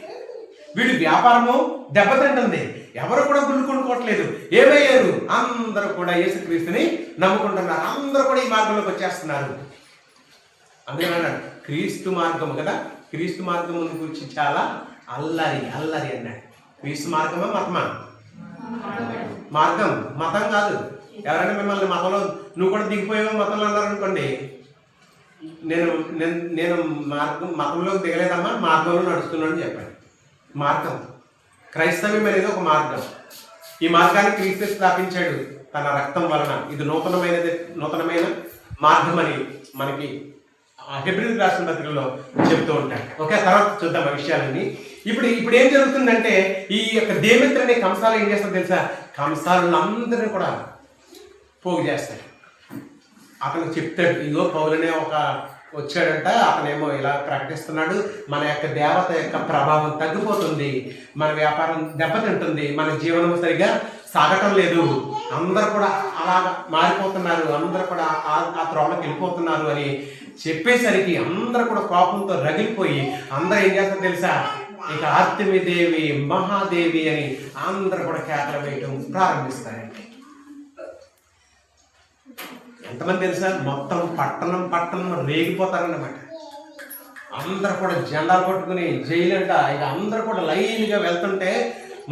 వీడి వ్యాపారము దెబ్బతింటుంది. ఎవరు కూడా గుళ్ళు కొనుక్కోవట్లేదు. ఏమయ్యారు? అందరూ కూడా యేసుక్రీస్తుని నమ్ముకుంటున్నారు. అందరూ కూడా ఈ మార్గంలోకి వచ్చేస్తున్నారు. అందుకని క్రీస్తు మార్గము కదా, క్రీస్తు మార్గం గురించి చాలా అల్లరి అన్నాడు. క్రీస్తు మార్గమా మతమా? మార్గం, మతం కాదు. ఎవరైనా మిమ్మల్ని మతంలో నువ్వు కూడా దిగిపోయావు మతంలో అన్నారు అనుకోండి, నేను మతంలోకి దిగలేదమ్మా, మార్గంలో నడుస్తున్నాను చెప్పాను. మార్గం, క్రైస్తవ్యం అనేది ఒక మార్గం. ఈ మార్గాన్ని క్రీస్తు స్థాపించాడు తన రక్తం వలన. ఇది నూతనమైన మార్గం అని మనకి హెబ్రీయులకు రాసిన పత్రికలో చెప్తూ ఉంటాడు. ఓకే, తర్వాత చూద్దాం ఆ విషయాలన్నీ. ఇప్పుడు ఏం జరుగుతుందంటే ఈ యొక్క దేమిత్ర అనే కంసాలు ఏం చేస్తాడు తెలుసా? కంసాలను అందరినీ కూడా పోగు చేస్తాడు. అతను చెప్తాడు, ఇదిగో పౌలనే ఒక వచ్చాడంట, అతనేమో ఇలా ప్రకటిస్తున్నాడు, మన యొక్క దేవత యొక్క ప్రభావం తగ్గిపోతుంది, మన వ్యాపారం దెబ్బతింటుంది, మన జీవనం సరిగా సాగటం లేదు, అందరూ కూడా అలా మారిపోతున్నారు, అందరూ కూడా ఆ త్రోవలోకి వెళ్ళిపోతున్నారు అని చెప్పేసరికి అందరూ కూడా కోపంతో రగిలిపోయి అందరూ ఏం చేస్తారు తెలుసా? ఇక ఆర్తమీదేవి మహాదేవి అని అందరూ కూడా కేకలు వేయడం ప్రారంభిస్తారండి. ఎంతమంది తెలుసా? మొత్తం పట్టణం రేగిపోతారన్నమాట. అందరూ కూడా జెండాలు పట్టుకుని జైలు అంట. ఇక అందరూ కూడా లైన్గా వెళ్తుంటే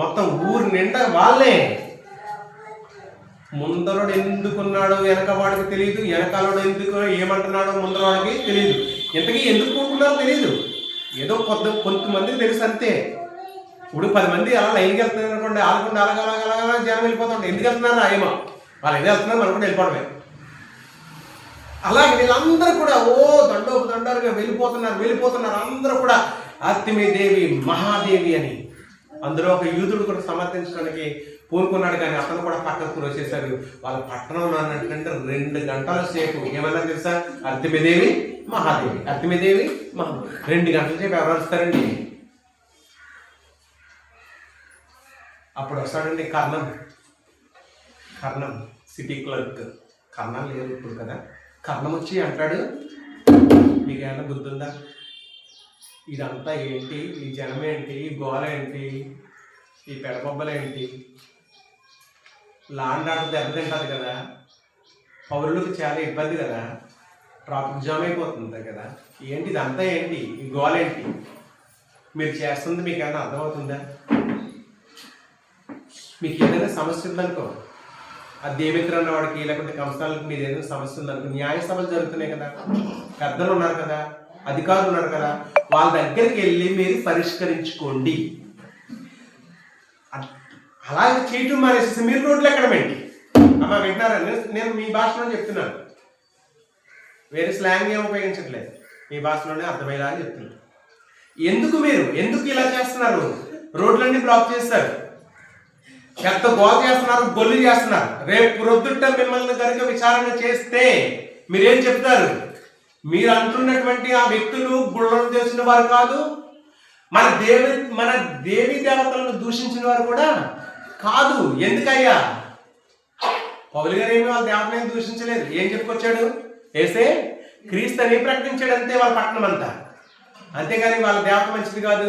మొత్తం ఊరి నిండా వాళ్ళే. ముందరుడు ఎందుకున్నాడో వెనక వాడికి తెలియదు, వెనకాలడు ఎందుకు ఏమంటున్నాడో ముందర వాడికి తెలియదు. ఇంతకీ ఎందుకు కొనుక్కున్నారో తెలియదు. ఏదో కొంతమందికి తెలుసు అంతే. ఇప్పుడు 10 మంది అలా లైన్కి వెళ్తున్నారు అనుకోండి, ఆలకుండా అలాగ జనం వెళ్ళిపోతుంటారు. ఎందుకు వెళ్తున్నారు? ఏమో వాళ్ళు ఏదో వెళ్తున్నారు, మనం కూడా వెళ్ళిపోవడమే. అలాగే వీళ్ళందరూ కూడా దండోరుగా వెళ్ళిపోతున్నారు. అందరూ కూడా అర్తిమీదేవి మహాదేవి అని. అందులో ఒక యూదుడు కూడా సమర్థించడానికి పూనుకున్నాడు, కానీ అతను కూడా పక్కకు వచ్చేసారు. వాళ్ళ పట్టణం అన్నట్టు 2 గంటల సేపు ఏమన్నా తెలుసా? అర్తిమీదేవి మహాదేవి 2 గంటల సేపు ఎవరు వస్తారండి? అప్పుడు వస్తాడండి కర్ణం సిటీ క్లర్క్. కర్ణం లేదు ఇప్పుడు కదా. కర్ణం వచ్చి అంటాడు, మీకు ఏమైనా బుద్ధి ఉందా? ఇదంతా ఏంటి? ఈ జనం ఏంటి? ఈ గోల ఏంటి? ఈ పెడబొబ్బలేంటి? లాండ్ ఆర్డర్ దెబ్బతింటుంది కదా, పౌరులకు చాలా ఇబ్బంది కదా, ట్రాఫిక్ జామ్ అయిపోతుంది కదా, ఏంటి ఇదంతా ఏంటి? ఈ గోల ఏంటి? మీరు చేస్తుంది మీకు ఏమైనా అర్థమవుతుందా? మీకు ఏదైనా సమస్య ఉందనుకో, ఆ దేవేంద్ర అన్నవాడికి లేకపోతే కంసాలకు మీరు ఏదైనా సమస్య ఉందనుకో, న్యాయ సభలు జరుగుతున్నాయి కదా, పెద్దలు ఉన్నారు కదా, అధికారులు ఉన్నారు కదా, వాళ్ళ దగ్గరికి వెళ్ళి మీరు పరిష్కరించుకోండి. అలాగే చేయటం మానేసి మీరు రోడ్లు ఎక్కడమేంటి? అమ్మ వింటున్నారా? నేను మీ భాషలో చెప్తున్నాను, వేరే స్లాంగ్ ఏం ఉపయోగించట్లేదు, మీ భాషలోనే అర్థమయ్యేలా చెప్తున్నాను. ఎందుకు ఇలా చేస్తున్నారు? రోడ్లన్నీ బ్లాక్ చేస్తారు, ఎంత గోల చేస్తున్నారు, గొల్లు చేస్తున్నారు. రేపు ప్రొద్దుట మిమ్మల్ని కనుక విచారణ చేస్తే మీరేం చెప్తారు? మీరు అంటున్నటువంటి ఆ వ్యక్తులు గుళ్ళను చేసిన వారు కాదు, మన దేవీ దేవతలను దూషించిన వారు కూడా కాదు. ఎందుకయ్యా? పౌలు గారు ఏమి వాళ్ళ దేవతలను దూషించలేదు. ఏం చెప్పుకొచ్చాడు? ఏసే క్రీస్తుని ప్రకటించాడు అంతే, వాళ్ళ పట్టణం అంతా. అంతేగాని వాళ్ళ దేవత మంచిది కాదు,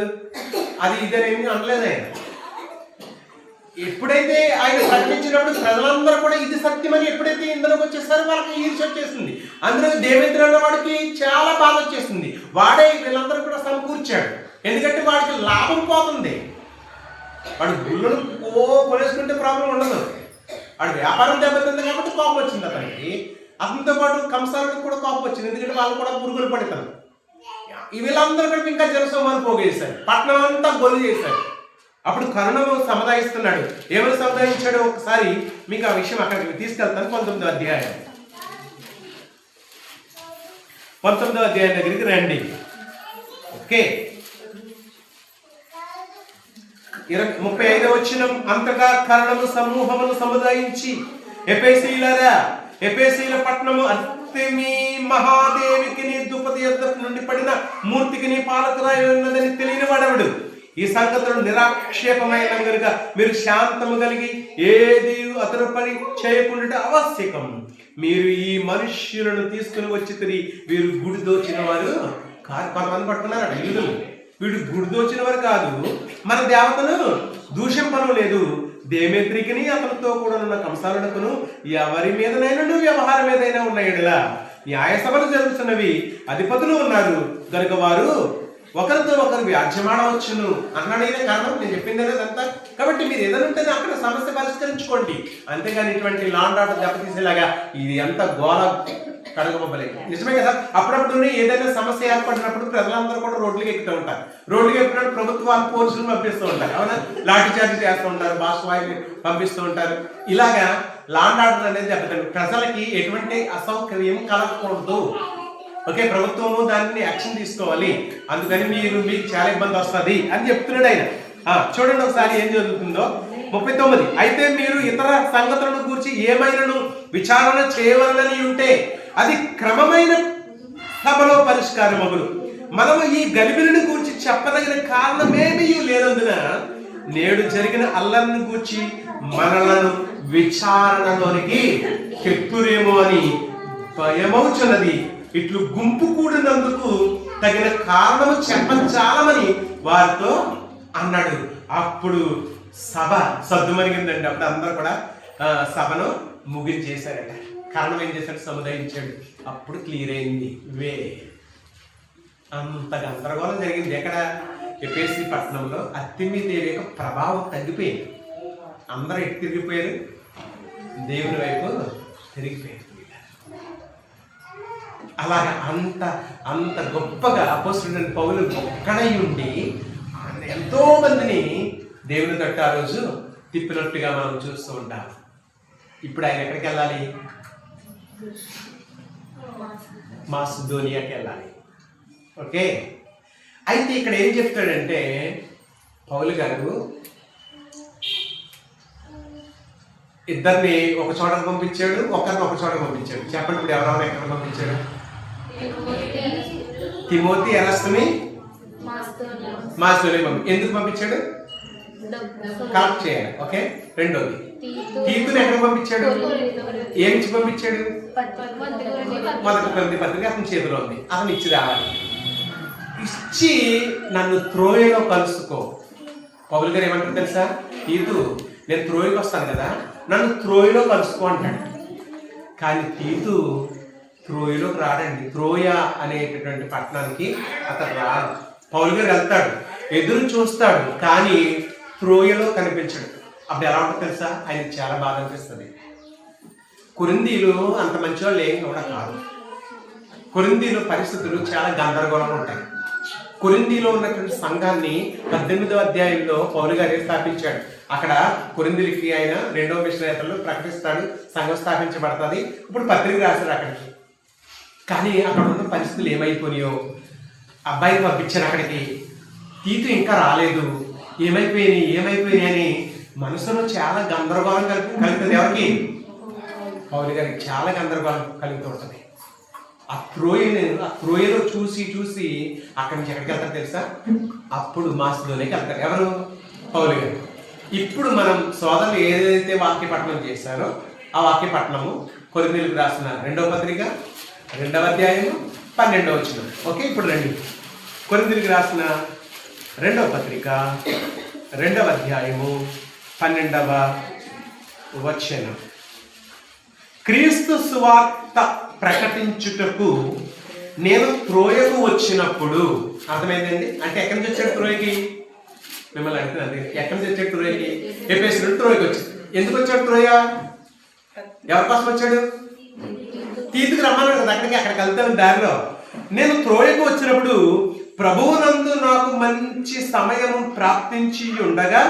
అది ఇదేమి అనలేదు ఆయన. ఎప్పుడైతే ఆయన ప్రకటించినప్పుడు ప్రజలందరూ కూడా ఇది సత్యమని ఎప్పుడైతే ఇందులోకి వచ్చేసారో వాళ్ళకి ఈర్ష్య వచ్చేస్తుంది. అందులో దేవేంద్ర అన్న వాడికి చాలా బాధ వచ్చేస్తుంది. వాడే వీళ్ళందరూ కూడా సమకూర్చాడు, ఎందుకంటే వాడికి లాభం పోతుంది. వాడు గుళ్ళను కొనేసుకుంటే ప్రాబ్లం ఉండదు, వాడు వ్యాపారం దెబ్బతింది కాబట్టి కోపం వచ్చింది అతనికి. అతనితో పాటు కంసాలకు కూడా కోపం వచ్చింది, ఎందుకంటే వాళ్ళు కూడా పురుగులు పడతారు. వీళ్ళందరూ కూడా ఇంకా జనసమూహాన్ని పోగేశారు, పట్టణం అంతా గొల్లు చేశారు. అప్పుడు కర్ణము సముదాయిస్తున్నాడు. ఏమైనా సముదాయించాడు? ఒకసారి మీకు ఆ విషయం అక్కడికి తీసుకెళ్తాను. 19వ అధ్యాయం దగ్గరికి రండి. ఓకే, 35వ వచనం. అంతగా కర్ణము సమూహమును సముదాయించి ఎఫెసీల పట్టణము అర్తెమీ మహాదేవికి దుపతి యొద్ద నుండి పడిన మూర్తికి పాలకురాయి ఉన్నదని తెలియని వాడెవడు? ఈ సంగతులను నిరాక్షేపమైన కనుక మీరు శాంతము కలిగి ఏది అతను పని చేయకుండా ఆవశ్యకం. మీరు ఈ మనుష్యులను తీసుకుని వచ్చి వీరు గుడి దోచిన వారు కాదు. కొంతమంది పట్టుకున్నారట యూదులు, వీడు గుడి దోచిన వారు కాదు, మన దేవతను దూషింపను లేదు. దేమేత్రికిని అతనితో కూడా ఉన్న కంసాలునకును ఎవరి మీదనైనా వ్యవహారం ఏదైనా ఉన్న ఎడలా న్యాయ సభలు జరుగుతున్నవి, అధిపతులు ఉన్నారు కనుక వారు ఒకరితో ఒకరు వ్యాజ్యమాడవచ్చును అన్నాడు. ఇదే కారణం, నేను చెప్పింది అదంతా. కాబట్టి మీరు ఏదైనా ఉంటే అక్కడ సమస్య పరిష్కరించుకోండి, అంతేగాని ఇటువంటి లాండ్ ఆర్డర్ దెబ్బతీసేలాగా ఇది ఎంత గోళ కడగబోలేదు. నిజమే కదా? అప్పుడప్పుడు ఏదైనా సమస్య ఏర్పడినప్పుడు ప్రజలందరూ కూడా రోడ్లకి ఎక్కుతూ ఉంటారు. రోడ్లకి ఎక్కినప్పుడు ప్రభుత్వాలు పోలీసులు పంపిస్తూ ఉంటారు, అవునా? లాఠీ చార్జీ చేస్తూ ఉంటారు, బాష్పాయిలు పంపిస్తూ ఉంటారు. ఇలాగా లాండ్ ఆర్డర్ అనేది దెబ్బతింది. ప్రజలకి ఎటువంటి అసౌకర్యం కలగకూడదు. ఓకే, ప్రభుత్వము దాన్ని యాక్షన్ తీసుకోవాలి, అందుకని మీకు చాలా ఇబ్బంది వస్తుంది అని చెప్తున్నాడు ఆయన. చూడండి ఒకసారి ఏం జరుగుతుందో. 39. అయితే మీరు ఇతర సంగతులను గురించి ఏమైనాను విచారణ చేయవలనని ఉంటే అది క్రమమైన సభలో పరిష్కారమగును. మనము ఈ గలిబిలిని గురించి చెప్పదగిన కారణమేమీ లేనందున నేడు జరిగిన అల్లరిని గూర్చి మనలను విచారణలోనికి చెప్పురేమో అని భయమవుచున్నది. ఇట్లు గుంపు కూడినందుకు తగిన కారణము చెప్పచాలమని వారితో అన్నాడు. అప్పుడు సభ సద్దుమరిగిందండి. అప్పుడు అందరూ కూడా సభను ముగించేశారట. కారణం ఏం చేశాడు? సముదాయించాడు. అప్పుడు క్లియర్ అయింది. అంత గందరగోళం జరిగింది. ఎక్కడ? ఎఫెసీ పట్టణంలో అర్తెమీదేవి యొక్క ప్రభావం తగ్గిపోయింది. అందరూ ఎటు తిరిగిపోయారు? దేవుని వైపు తిరిగిపోయారు. అలాగే అంత గొప్పగా అపోస్తలుడైన పౌలు ఒక్కడై ఉండి ఎంతో మందిని దేవుని తట్టు ఆ రోజు తిప్పినట్టుగా మనం చూస్తూ ఉంటాం. ఇప్పుడు ఆయన ఎక్కడికి వెళ్ళాలి? మాసిదోనియాకి వెళ్ళాలి. ఓకే, అయితే ఇక్కడ ఏం చెప్తాడంటే పౌలు గారు ఇద్దరిని ఒక చోటకు పంపించాడు, ఒకరిని ఒక చోటకు పంపించాడు. చెప్పండి ఇప్పుడు ఎవరెవరు ఎక్కడ పంపించాడు? తిమోతి ఎరస్తుని మాసిదోనియా ఎందుకు పంపించాడు? కరెక్ట్ చేయాలి. ఓకే, రెండోది తీతుని ఎక్కడ పంపించాడు? ఏమిచ్చి పంపించాడు? మొదటి కొరింథీ పత్రిక అతని చేతిలో ఉంది, అతను ఇచ్చి రావాలి. ఇచ్చి నన్ను త్రోయలో కలుసుకో. పౌలు గారు ఏమంటారు తెలుసా? తీతు, నేను త్రోయకి వస్తాను కదా, నన్ను త్రోయలో కలుసుకో అంటాడు. కానీ తీతు త్రోయలోకి రాడండి. త్రోయ అనేటటువంటి పట్టణానికి అతను రాడు. పౌలు గారు వెళ్తాడు, ఎదురు చూస్తాడు, కానీ త్రోయలో కనిపించడు. అప్పుడు ఎలా ఉంటుంది తెలుసా? ఆయనకి చాలా బాధ అనిపిస్తుంది. కొరింథీలు అంత మంచి వాళ్ళు ఏం కూడా కాదు. కొరింథీలో పరిస్థితులు చాలా గందరగోళంగా ఉంటాయి. కొరింథీలో ఉన్నటువంటి సంఘాన్ని 18వ అధ్యాయంలో పౌలు గారు స్థాపించాడు. అక్కడ కొరింథీలకి ఆయన 2వ మిషనరీలు ప్రకటిస్తాడు, సంఘం స్థాపించబడుతుంది. ఇప్పుడు పత్రిక రాశారు అక్కడికి. కానీ అక్కడ ఉన్న పరిస్థితులు ఏమైపోయినాయో, అబ్బాయిని పంపించారు అక్కడికి, తీతు ఇంకా రాలేదు, ఏమైపోయినాయి అని మనసులో చాలా గందరగోళం కలుగుతుంది. ఎవరికి? పౌలు గారికి చాలా గందరగోళం కలుగుతూ ఉంటుంది. ఆ త్రోయలో చూసి అక్కడి నుంచి ఎక్కడికి వెళ్తారు తెలుసా? అప్పుడు మాసిదోనియాకి వెళ్తారు. ఎవరు? పౌలు గారు. ఇప్పుడు మనం సోదరులు ఏదైతే వాక్యపట్నం చేశారో ఆ వాక్యపట్నము కొరింథీయులకు రాసిన 2వ పత్రిక 2వ అధ్యాయము 12వ వచనం. ఓకే, ఇప్పుడు రండి. కొరింథీయులకు రాసిన 2వ పత్రిక 2వ అధ్యాయము 12వ వచనం. క్రీస్తు సువార్త ప్రకటించుటకు నేను త్రోయకు వచ్చినప్పుడు, అర్థమైందండి? అంటే ఎక్కడి నుంచి వచ్చాడు త్రోయకి? మిమ్మల్ని అడుగుతుంది, ఎక్కడి నుంచి వచ్చాడు త్రోయకి? ఎఫెసు నుండి త్రోయకి వచ్చాడు. ఎందుకు వచ్చాడు త్రోయ? ఎవరి కోసం వచ్చాడు? తీతుకు రమ్మన్నాడు కదా అక్కడికి వెళ్తాను దారిలో. నేను త్రోయకు వచ్చినప్పుడు ప్రభువునందు నాకు మంచి సమయము ప్రాప్తించి ఉండగా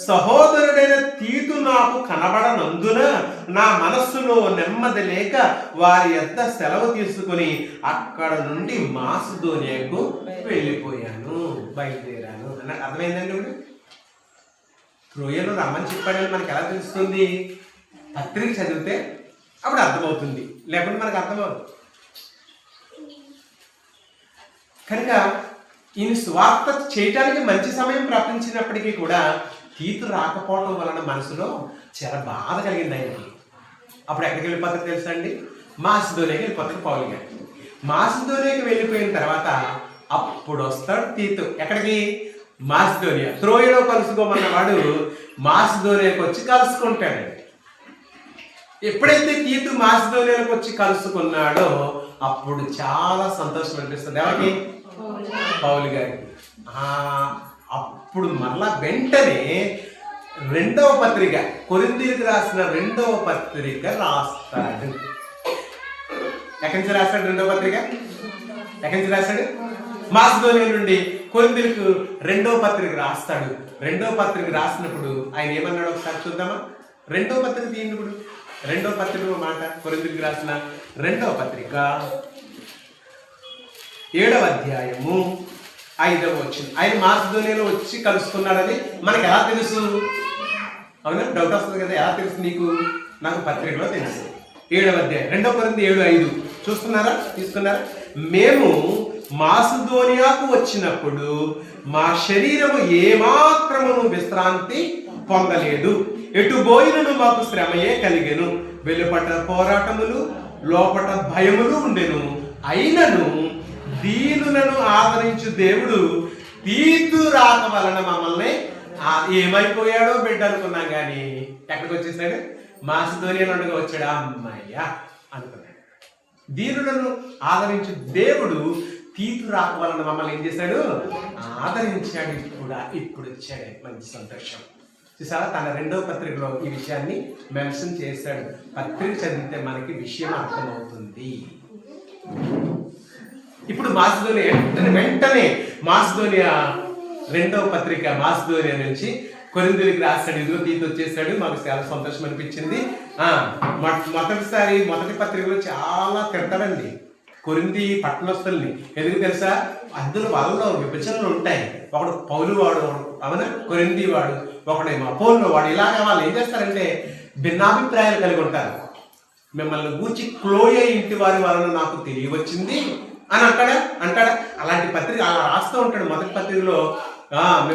సహోదరుడైన తీతు నాకు కనబడనందున నా మనస్సులో నెమ్మది లేక వారి యొద్ద సెలవు తీసుకుని అక్కడ నుండి మాసిదోనియాకు వెళ్ళిపోయాను, బయలుదేరాను అన్నట్టు. అర్థమైందండి? ఇప్పుడు త్రోయలో రమ్మని చెప్పాడని మనకు ఎలా తెలుస్తుంది? పత్రిక చదివితే అప్పుడు అర్థమవుతుంది, లేకపోతే మనకు అర్థమవుతుంది. కనుక ఈయన స్వార్థ చేయటానికి మంచి సమయం ప్రాప్తించినప్పటికీ కూడా తీతు రాకపోవడం వలన మనసులో చాలా బాధ కలిగింది ఆయనకి. అప్పుడు ఎక్కడికి వెళ్ళిపోతారు తెలుసా అండి? మాసిదోనియాకి వెళ్ళిపోతారు పౌలు గారు. మాసిదోనియాకి వెళ్ళిపోయిన తర్వాత అప్పుడు వస్తాడు తీతు. ఎక్కడికి? మాసిదోనియా. త్రోయలో కలుసుకోమన్న వాడు మాసిదోనియాకి వచ్చి కలుసుకుంటాడు. ఎప్పుడైతే తీతు మాసిదోనియాకి వచ్చి కలుసుకున్నాడో అప్పుడు చాలా సంతోషం అనిపిస్తుంది. ఎవరికి? పౌలు గారికి. అప్పుడు మరలా వెంటనే 2వ పత్రిక, కొరింథీయులకు రాసిన 2వ పత్రిక రాస్తాడు. ఎక్కడి నుంచి రాస్తాడు 2వ పత్రిక? ఎక్కడి నుంచి రాస్తాడు? మాసిదోనియా నుండి కొరింథీయులకు 2వ పత్రిక రాస్తాడు. 2వ పత్రిక రాసినప్పుడు ఆయన ఏమన్నాడు ఒకసారి చూద్దామా? 2వ పత్రిక తీయండి. ఇప్పుడు 2వ పత్రిక మాట, కొరింథీయులకు రాసిన 2వ పత్రిక 7వ అధ్యాయము 5వ వచనం. ఆయన మాసిదోనియాలో వచ్చి కలుసుకున్నాడని మనకు ఎలా తెలుసు? అవునా? డౌట్ వస్తుంది కదా, ఎలా తెలుసు నీకు? నాకు పత్రికలో తెలుసు. 7వ అధ్యాయం 2వ కొరింథీ 7:5 చూస్తున్నారా? తీసుకున్నారా? మేము మాసిదోనియాకు వచ్చినప్పుడు మా శరీరము ఏమాత్రమును విశ్రాంతి పొందలేదు, ఎటు పోయినను మాకు శ్రమయే కలిగెను, వెలుపట పోరాటములు లోపట భయములు ఉండెను, అయినను దీనులను ఆదరించు దేవుడు తీతు రాక వలన మమ్మల్ని ఏమైపోయాడో బిడ్డ అనుకున్నాం. కానీ ఎక్కడికి వచ్చేసాడు? మాసిదోనియా నుండి వచ్చాడు. అమ్మయ్యా అనుకున్నాడు. దీనులను ఆదరించు దేవుడు తీతు రాక వలన మమ్మల్ని ఏం చేశాడు? ఆదరించాడు. ఇప్పుడు వచ్చాడు. మంచి సంతోషం. చూసారా? తన 2వ పత్రికలో ఈ విషయాన్ని మెన్షన్ చేశాడు. పత్రిక చదివితే మనకి విషయం అర్థమవుతుంది. ఇప్పుడు మాసిదోనియా వెంటనే మాసిదోనియా 2వ పత్రిక మాసిదోనియా నుంచి కొరింథీయులకు రాస్తాడు, ఇదిగో తీతు వచ్చేసాడు, మాకు చాలా సంతోషం అనిపించింది. మొదటి పత్రికలో చాలా తిడతాడండి కొరింథీ పట్టణస్తుల్ని. ఎందుకు తెలుసా? అందులో వాళ్ళలో విభజనలు ఉంటాయి. ఒకడు పౌలు వాడు, అవునా, కొరింథీ వాడు, ఒకడేమో అపోల్లో వాడు. ఇలాగ వాళ్ళు ఏం చేస్తారంటే భిన్నాభిప్రాయాలు కలిగి ఉంటారు. మిమ్మల్ని గూర్చి క్లోయే ఇంటి వారి వలన నాకు తెలియవచ్చింది అని అంటాడా. అలాంటి పత్రిక అలా రాస్తూ ఉంటాడు మొదటి పత్రికలో.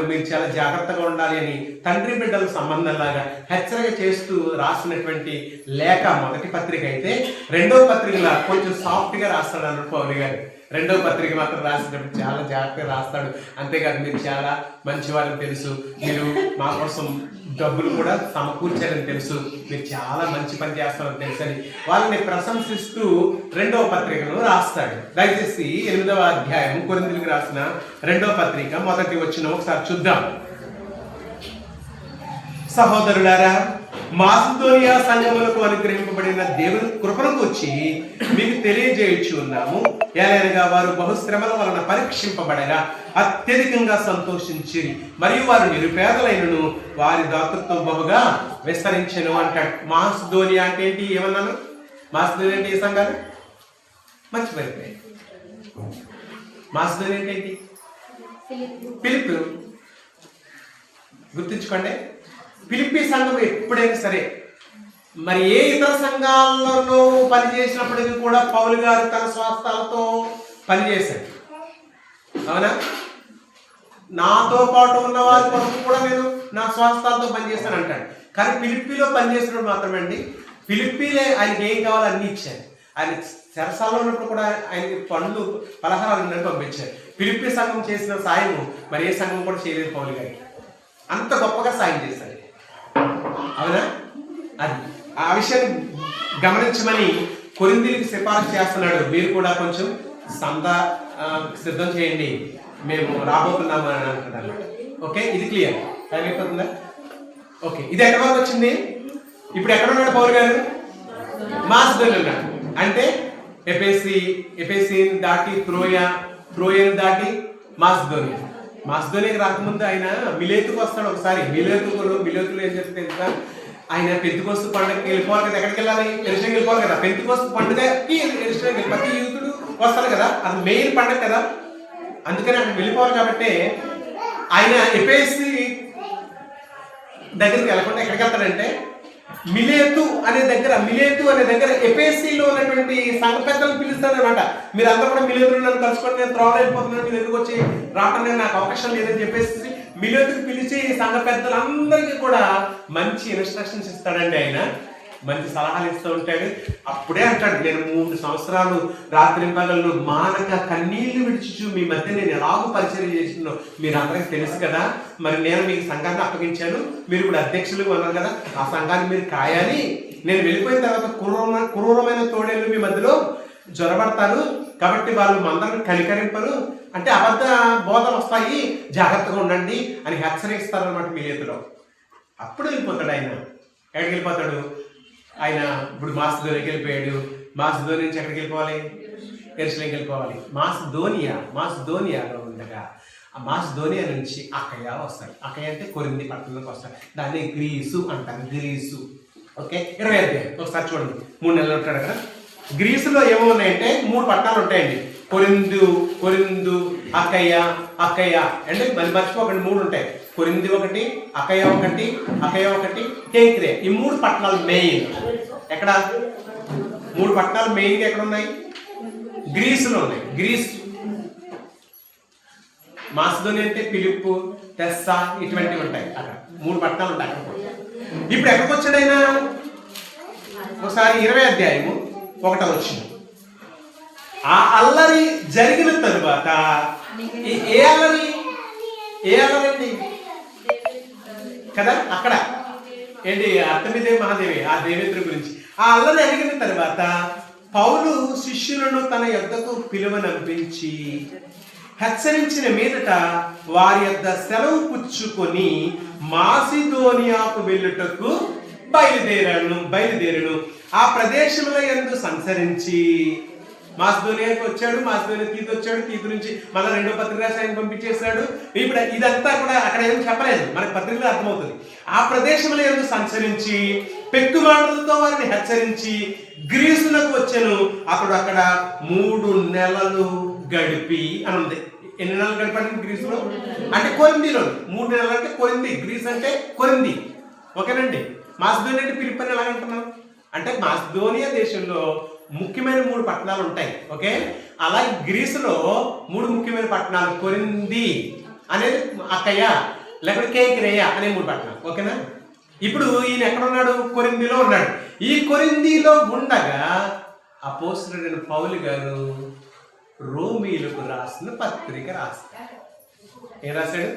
మీరు చాలా జాగ్రత్తగా ఉండాలి అని తండ్రి బిడ్డల సంబంధంలాగా హెచ్చరిక చేస్తూ రాసినటువంటి లేఖ మొదటి పత్రిక అయితే, రెండవ పత్రికలో కొంచెం సాఫ్ట్గా రాస్తాడు అన్నట్టు పౌలు గారు. రెండవ పత్రిక మాత్రం రాసేటప్పుడు చాలా జాగ్రత్తగా రాస్తాడు. అంతేకాదు, మీరు చాలా మంచివారని తెలుసు, మీరు మా కోసం డబ్బులు కూడా సమకూర్చారని తెలుసు, మీరు చాలా మంచి పని చేస్తారని తెలుసు అని వాళ్ళని ప్రశంసిస్తూ రెండవ పత్రికను రాస్తాడు. దయచేసి 8వ అధ్యాయం కొరింథీయులకు రాసిన రెండవ పత్రిక మొదటి వచనం ఒకసారి చూద్దాం. సహోదరులారా, మాసిదోనియా సంఘములకు అనుగ్రహింపబడిన దేవుని కృపను గురించి మీకు తెలియజేయచ్చు ఉన్నాము. ఏలైనగా వారు బహుశ్రమల వలన పరీక్షింపబడగా అత్యధికంగా సంతోషించి, మరియు వారు నిరుపేదలైనను వారి దాతృత్వం బహుగా విస్తరించెను అంటాడు. మాసిదోనియా అంటే ఏంటి? ఏమన్నాను? మాసిదోనియా అంటే ఏ సంఘాలు? మర్చిపోయింది. మాసిదోనియా అంటే ఏంటి? ఫిలిప్పీ. గుర్తుంచుకోండి, ఫిలిప్పీ సంఘం ఎప్పుడైనా సరే మరి ఏ ఇతర సంఘాలలో పనిచేసినప్పటికీ కూడా పౌలు గారు తన స్వాస్థాలతో పనిచేశాడు. అవునా? నాతో పాటు ఉన్న వారి కొరకు కూడా నేను నా స్వాస్థాలతో పనిచేస్తాను అంటాడు. కానీ ఫిలిప్పీలో పనిచేసినప్పుడు మాత్రమే అండి, ఫిలిప్పీలే ఆయనకి ఏం కావాలో అన్ని ఇచ్చారు. ఆయన చెరసాలలో ఉన్నప్పుడు కూడా ఆయనకి పండ్లు పలహారాలు ఉన్నట్టు పంపించారు. ఫిలిప్పీ సంఘం చేసిన సాయం మరి ఏ సంఘం కూడా చేయలేదు పౌలు గారికి. అంత గొప్పగా సాయం చేశారు. అవునా? అది ఆ విషయాన్ని గమనించమని కొరింథీయులకు సిఫారసు చేస్తున్నాడు. మీరు కూడా కొంచెం సిద్ధం చేయండి, మేము రాబోతున్నాము అని అంటున్నాడు. ఓకే, ఇది క్లియర్ అయిపోతుందా? ఓకే, ఇది ఎక్కడ వరకు వచ్చింది? ఇప్పుడు ఎక్కడ ఉన్నాడు పౌలు గారు? మాసిదోనియా ఉన్నాడు. అంటే ఎఫెసీని దాటి త్రోయను దాటి మాసిదోనియాకి రాకముందు ఆయన మిలేతుకు వస్తాడు ఒకసారి. మిలేతులో ఏం చెప్తే ఆయన పెంతెకోస్తు పండుగకి వెళ్ళిపోవాలి కదా. ఎక్కడికి వెళ్ళాలి? యెరూషలేముకి వెళ్ళిపోవాలి కదా. పెంతెకోస్తు పండుగకి యెరూషలేముకి ప్రతి యూదుడు వస్తారు కదా, అది మెయిన్ పండుగ కదా. అందుకని అక్కడ వెళ్ళిపోవాలి. కాబట్టి ఆయన ఎఫెసీ దగ్గరికి వెళ్ళకుండా ఎక్కడికి వెళ్తాడంటే మిలేతు అనే దగ్గర ఎఫెసీలో ఉన్నటువంటి సంఘ పెద్దలను పిలుస్తాడు అనమాట. మీరు అందరూ కూడా మిలేతులు నన్ను కలుసుకొని నేను త్రోవలో వెళ్ళిపోతున్నాను, మీ దగ్గరకు వచ్చి రావడానికి నాకు అవకాశం లేదని చెప్పేసి మిలేతుకు పిలిచి సంఘ పెద్దలందరికీ కూడా మంచి ఇన్స్ట్రక్షన్స్ ఇస్తాడండి. ఆయన మంచి సలహాలు ఇస్తూ ఉంటాడు. అప్పుడే అంటాడు, నేను 3 సంవత్సరాలు రాత్రి పగళ్ళు మానక కన్నీళ్లు విడిచిచు మీ మధ్య నేను ఎలాగో పరిచయం చేస్తున్నాను మీరు అందరికీ తెలుసు కదా. మరి నేను మీకు సంఘాన్ని అప్పగించాను, మీరు ఇప్పుడు అధ్యక్షులు ఉన్నారు కదా, ఆ సంఘాన్ని మీరు కాయాలి. నేను వెళ్ళిపోయిన తర్వాత క్రూరమైన తోడేళ్ళు మీ మధ్యలో జ్వరపడతారు, కాబట్టి వాళ్ళు మందరిని కనికరింపరు, అంటే అబద్ధ బోధలు వస్తాయి, జాగ్రత్తగా ఉండండి అని హెచ్చరిస్తారనమాట మిలేతులో. అప్పుడు వెళ్ళిపోతాడు ఆయన. ఎక్కడికి వెళ్ళిపోతాడు? ఆయన ఇప్పుడు మాసిదోనియాకి వెళ్ళిపోయాడు. మాసిదోనియా నుంచి ఎక్కడికి వెళ్ళిపోవాలి? యెరూషలేముకి వెళ్ళిపోవాలి. మాసిదోనియాలో ఉండగా ఆ మాసిదోనియా నుంచి అకయ వస్తాడు. అకయ అంటే కొరింథీ పట్టణంలోకి వస్తాడు. దాన్ని గ్రీసు అంటారు. గ్రీసు. ఓకే, 20 అధ్యాయం ఒకసారి చూడండి. 3 నెలలు ఉంటాడు కదా. గ్రీసులో ఏమో ఉన్నాయంటే 3 పట్టణాలు ఉంటాయండి. కొరింథు, అకయ అంటే మళ్ళీ మర్చిపోకండి, 3 ఉంటాయి. కొరింథీ ఒకటి, అకయ ఒకటి, కేంక్రే. ఈ 3 పట్టణాలు మెయిన్. ఎక్కడ 3 పట్టణాలు మెయిన్గా ఎక్కడ ఉన్నాయి? గ్రీసులో ఉన్నాయి. గ్రీస్, మాసిదోనియా అంటే ఫిలిప్పు, తెస్సా ఇటువంటివి ఉంటాయి. అక్కడ 3 పట్టణాలు ఉంటాయి. అక్కడ ఇప్పుడు ఎక్కడికి వచ్చాడు ఆయన? ఒకసారి 20 అధ్యాయము 1వ వచనం. ఆ అల్లరి జరిగిన తరువాత ఏ అల్లరి అండి కదా, అక్కడ ఏంటి అర్తమిదేవి మహాదేవి, ఆ దేవేంద్ర గురించి. ఆ అల్లరి జరిగిన తర్వాత పౌలు శిష్యులను తన యొద్దకు పిలువనంపించి హెచ్చరించిన మీదట వారి యొద్ద సెలవు పుచ్చుకొని మాసిదోనియాకు వెళ్ళుటకు బయలుదేరను. ఆ ప్రదేశంలో యందు సంచరించి మాసిదోనియాకి వచ్చాడు, మాసిదోనియా తీతు వచ్చాడు, తీతు నుంచి మళ్ళీ రెండో పత్రిక రాసి ఆయన పంపించేశాడు. ఇప్పుడు ఇదంతా కూడా అక్కడ ఏం చెప్పలేదు, మనకి పత్రికలో అర్థమవుతుంది. ఆ ప్రదేశంలో ఎందుకు సంచరించి పెక్కుమాటలతో వారిని హెచ్చరించి గ్రీసులకు వచ్చాను. అక్కడ 3 నెలలు గడిపి అని ఉంది. ఎన్ని నెలలు గడిపాడు గ్రీసులో అంటే కొరింథీలో. 3 నెలలు అంటే కొరింథీ, గ్రీస్ అంటే కొరింథీ. ఓకేనండి. మాసిదోనియా అంటే ఫిలిప్పీ అని ఎలాగంటున్నాం అంటే మాసిదోనియా దేశంలో ముఖ్యమైన 3 పట్టణాలు ఉంటాయి. ఓకే, అలాగే గ్రీసులో 3 ముఖ్యమైన పట్టణాలు కొరింథీ అనేది అక్కయ్య, లేకపోతే కేంక్రేయ అనే 3 పట్టణాలు. ఓకేనా. ఇప్పుడు ఈయన ఎక్కడ ఉన్నాడు? కొరింథీలో ఉన్నాడు. ఈ కొరింథీలో ఉండగా అపోస్తలుడైన పౌలు గారు రోమీయులకు రాసిన పత్రిక రాస్తాడు. ఏం రాశాడు?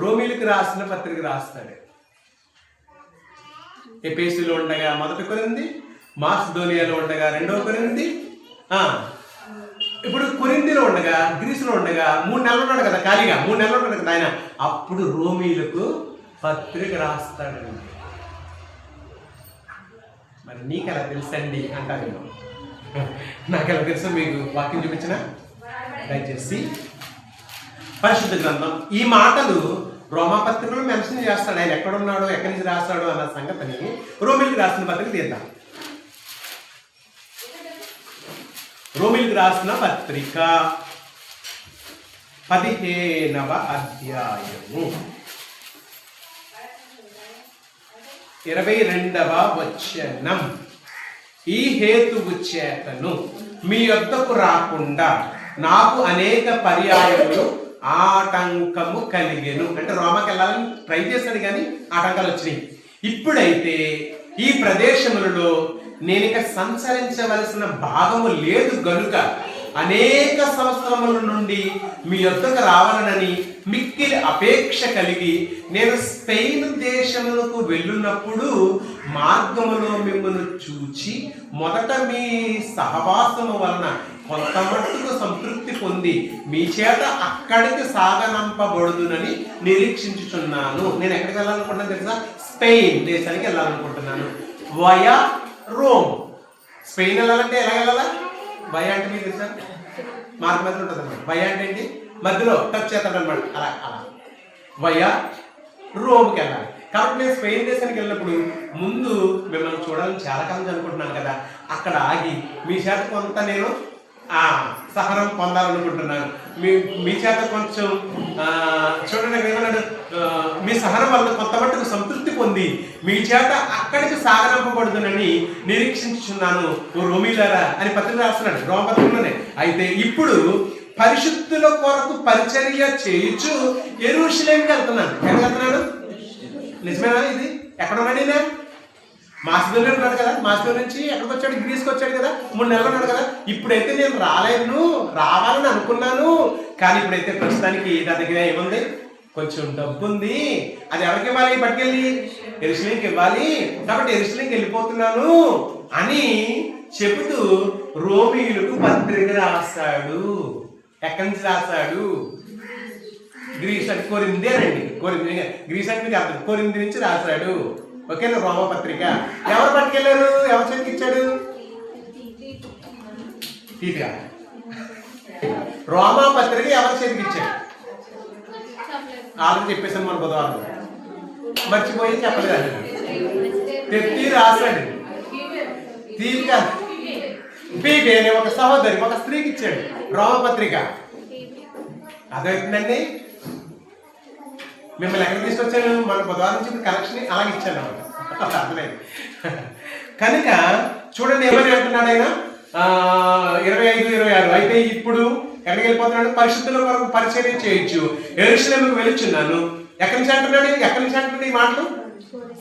రోమీయులకు రాసిన పత్రిక రాస్తాడు. ఎఫెసీలో ఉండగా 1 కొరింథీ, మాసిదోనియాలో ఉండగా 2 కొరింథీ, ఇప్పుడు కొరింథీలో ఉండగా గ్రీసులో ఉండగా 3 నెలలు ఉన్నాడు కదా, ఖాళీగా 3 నెలలు ఉన్నాడు కదా ఆయన. అప్పుడు రోమీయులకు పత్రిక రాస్తాడండి. మరి నీకు ఎలా తెలుసండి అంటారు. నాకు ఎలా తెలుసు? మీకు వాక్యం చూపించిన దయచేసి పరిశుద్ధ గ్రంథం ఈ మాటలు రోమాపత్రికలో మెన్షన్ చేస్తాడు. ఆయన ఎక్కడున్నాడో, ఎక్కడి నుంచి రాస్తాడో అన్న సంగతిని రోమిలికి రాసిన పత్రిక తీద్దాం. రోమిలికి రాసిన పత్రిక 15వ అధ్యాయము 22వ వచనం. ఈ హేతువు చేతను మీ యొద్దకు రాకుండా నాకు అనేక పర్యాయములు ఆటంకము కలిగెను. అంటే రోమాకి వెళ్ళాలని ట్రై చేశాడు కానీ ఆటంకాలు వచ్చినాయి. ఇప్పుడైతే ఈ ప్రదేశములలో నేను ఇక సంచరించవలసిన భాగము లేదు గనుక అనేక సంవత్సరముల నుండి మీ యొద్దకు రావాలనని మిక్కిలి అపేక్ష కలిగి నేను స్పెయిన్ దేశములకు వెళ్ళినప్పుడు మార్గములో మిమ్మల్ని చూచి మొదట మీ సహవాసము వలన కొంత మట్టుకు సంతృప్తి పొంది మీ చేత అక్కడికి సాగనంపబడుదునని నిరీక్షించుచున్నాను. నేను ఎక్కడికి వెళ్ళాలనుకుంటున్నాను తెలుసా? స్పెయిన్ దేశానికి వెళ్ళాలనుకుంటున్నాను. Via Rome. స్పెయిన్ వెళ్ళాలంటే ఎలా వెళ్ళాలా? వయా అంటే మీకు తెలుసా? మార్గ మధ్యలో ఉంటుంది అనమాట. వయా అంటే ఏంటి? మధ్యలో టచ్ చేస్తాడు అనమాట. అలా అలా వయా రోమ్కి వెళ్ళాలి. కాబట్టి నేను స్పెయిన్ దేశానికి వెళ్ళినప్పుడు ముందు మిమ్మల్ని చూడాలని చాలా కాలం అనుకుంటున్నాను కదా, అక్కడ ఆగి మీ చేత కొంత నేను సహనం పొందాలనుకుంటున్నాను. మీ చేత కొంచెం చూడండి ఏమన్నాడు, మీ సహనం వల్ల కొంత మట్టుకు సంతృప్తి పొంది మీ చేత అక్కడికి సాగనంపబడుతుందని నిరీక్షించుచున్నాను ఓ రోమీలారా అని పత్రిక రాస్తున్నాడు, రోమపత్రికలోనే. అయితే ఇప్పుడు పరిశుద్ధుల కొరకు పరిచర్య చేయుచు యెరూషలేముకి వెళ్తున్నాను. ఎక్కడికి వెళ్తున్నాడు? నిజమేనా? ఇది ఎక్కడ ఉన్నాడు? మాసిదోనియా ఉన్నాడు కదా, మాసిదోనియా నుంచి ఎక్కడికి వచ్చాడు? గ్రీస్కి వచ్చాడు కదా, 3 నెలలు ఉన్నాడు కదా. ఇప్పుడైతే నేను రావాలని అనుకున్నాను, కానీ ఇప్పుడైతే ప్రస్తుతానికి నా దగ్గర ఏముంది? కొంచెం డబ్బు ఉంది. అది ఎవరికి ఇవ్వాలి? పట్టుకెళ్ళి యెరూషలేముకి ఇవ్వాలి. కాబట్టి యెరూషలేముకి వెళ్ళిపోతున్నాను అని చెబుతూ రోమీయులకు పత్రిక రాస్తాడు. ఎక్కడి నుంచి రాస్తాడు? గ్రీస్ అంటే కొరింథీ అనండి. గ్రీస్ అంటే మీకు అర్థం, కొరింథీ నుంచి రాస్తాడు. ఓకేనా? రోమపత్రిక ఎవరు పట్టుకెళ్ళారు? ఎవరు చేతికి ఇచ్చాడు? తీపిగా రోమపత్రిక ఎవరి చేతికి ఇచ్చాడు? ఆల్రెడీ చెప్పేసాను మన బుధవారం, మర్చిపోయి చెప్పలేదు. తెప్పి రాశాడు. తీపిగా పీపీ అనే ఒక సహోదరి ఒక స్త్రీకి ఇచ్చాడు రోమపత్రిక. అదవుతుందండి. మిమ్మల్ని ఎక్కడ తీసుకొచ్చాను? మన బుధవారం నుంచి కలెక్షన్ అలాగే ఇచ్చాను అన్నమాట. అర్థమైంది. కనుక చూడండి ఏమని అంటున్నాడు ఆయన 25-26. అయితే ఇప్పుడు ఎక్కడికి వెళ్ళిపోతున్నాడు? పరిశుద్ధుల కొరకు పరిచర్య చేయొచ్చు యెరూషలేముకు వెళ్ళుచున్నాను. ఎక్కడి నుంచి అంటున్నాడు? ఎక్కడి నుంచి అంటున్నాడు ఈ మాటలు?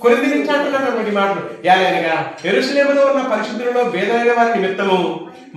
కొరింథీ నుంచి అంటున్నాడు అన్నమాట ఈ మాటలు. ఎలాగనగా యెరూషలేములో ఉన్న పరిశుద్ధులలో భేదమైన వారి నిమిత్తము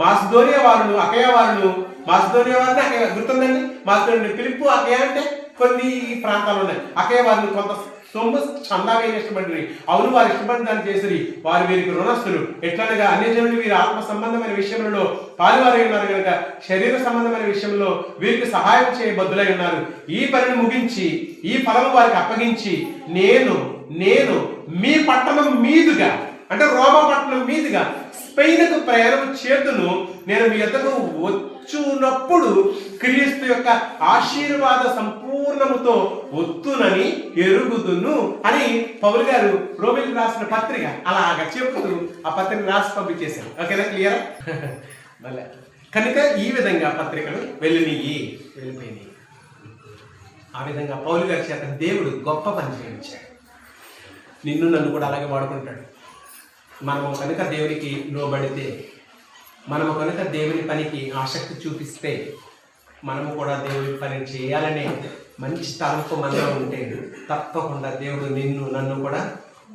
మాసిదోనియా వారును అకయ వారును, మాసిదోనియా వారిని అకయ గుర్తుందండి, మాసిదోనియా ఫిలిప్పు అకయ అంటే కొన్ని ప్రాంతాలు ఉన్నాయి. అకయ వారిని కొంత సొమ్ము చందాగా ఇష్టపడి, అవును వారు ఇష్టపడి దాన్ని చేసి వారు వీరికి రుణస్తులు. ఎట్లనగా అన్యజనులు వీరి ఆత్మ సంబంధమైన విషయంలో పాలువారై ఉన్నారు కనుక శరీర సంబంధమైన విషయంలో వీరికి సహాయం చేయబద్దులై ఉన్నారు. ఈ పనిని ముగించి ఈ ఫలము వారికి అప్పగించి నేను మీ పట్టణం మీదుగా అంటే రోమా పట్టణం మీదుగా స్పెయిన్కు ప్రయాణం చేతును. నేను మీ యొద్దకు వచ్చునప్పుడు క్రీస్తు యొక్క ఆశీర్వాద సంపూర్ణముతో వత్తునని ఎరుగుదును అని పౌలు గారు రోమిలకు రాసిన పత్రిక అలాగా చెబుతూ ఆ పత్రిక రాసి పంపించేశారు. ఓకేనా, క్లియర్? మళ్ళీ కనుక ఈ విధంగా పత్రికలు వెళ్ళిపోయినాయి. ఆ విధంగా పౌలు గారి చేత దేవుడు గొప్ప పని చేయించాడు. నిన్ను నన్ను కూడా అలాగే వాడుకుంటాడు. మనము కనుక దేవునికి లోబడితే, మనము కనుక దేవుని పనికి ఆసక్తి చూపిస్తే, మనము కూడా దేవుని పని చేయాలనే మంచి తలంపు మనలో ఉంటే తప్పకుండా దేవుడు నిన్ను నన్ను కూడా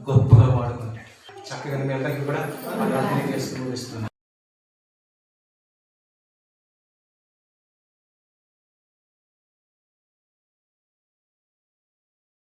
గొప్పగా వాడుకుంటాడు. చక్కగా మీ అందరికీ కూడా చేస్తూ ముగిస్తున్నాను.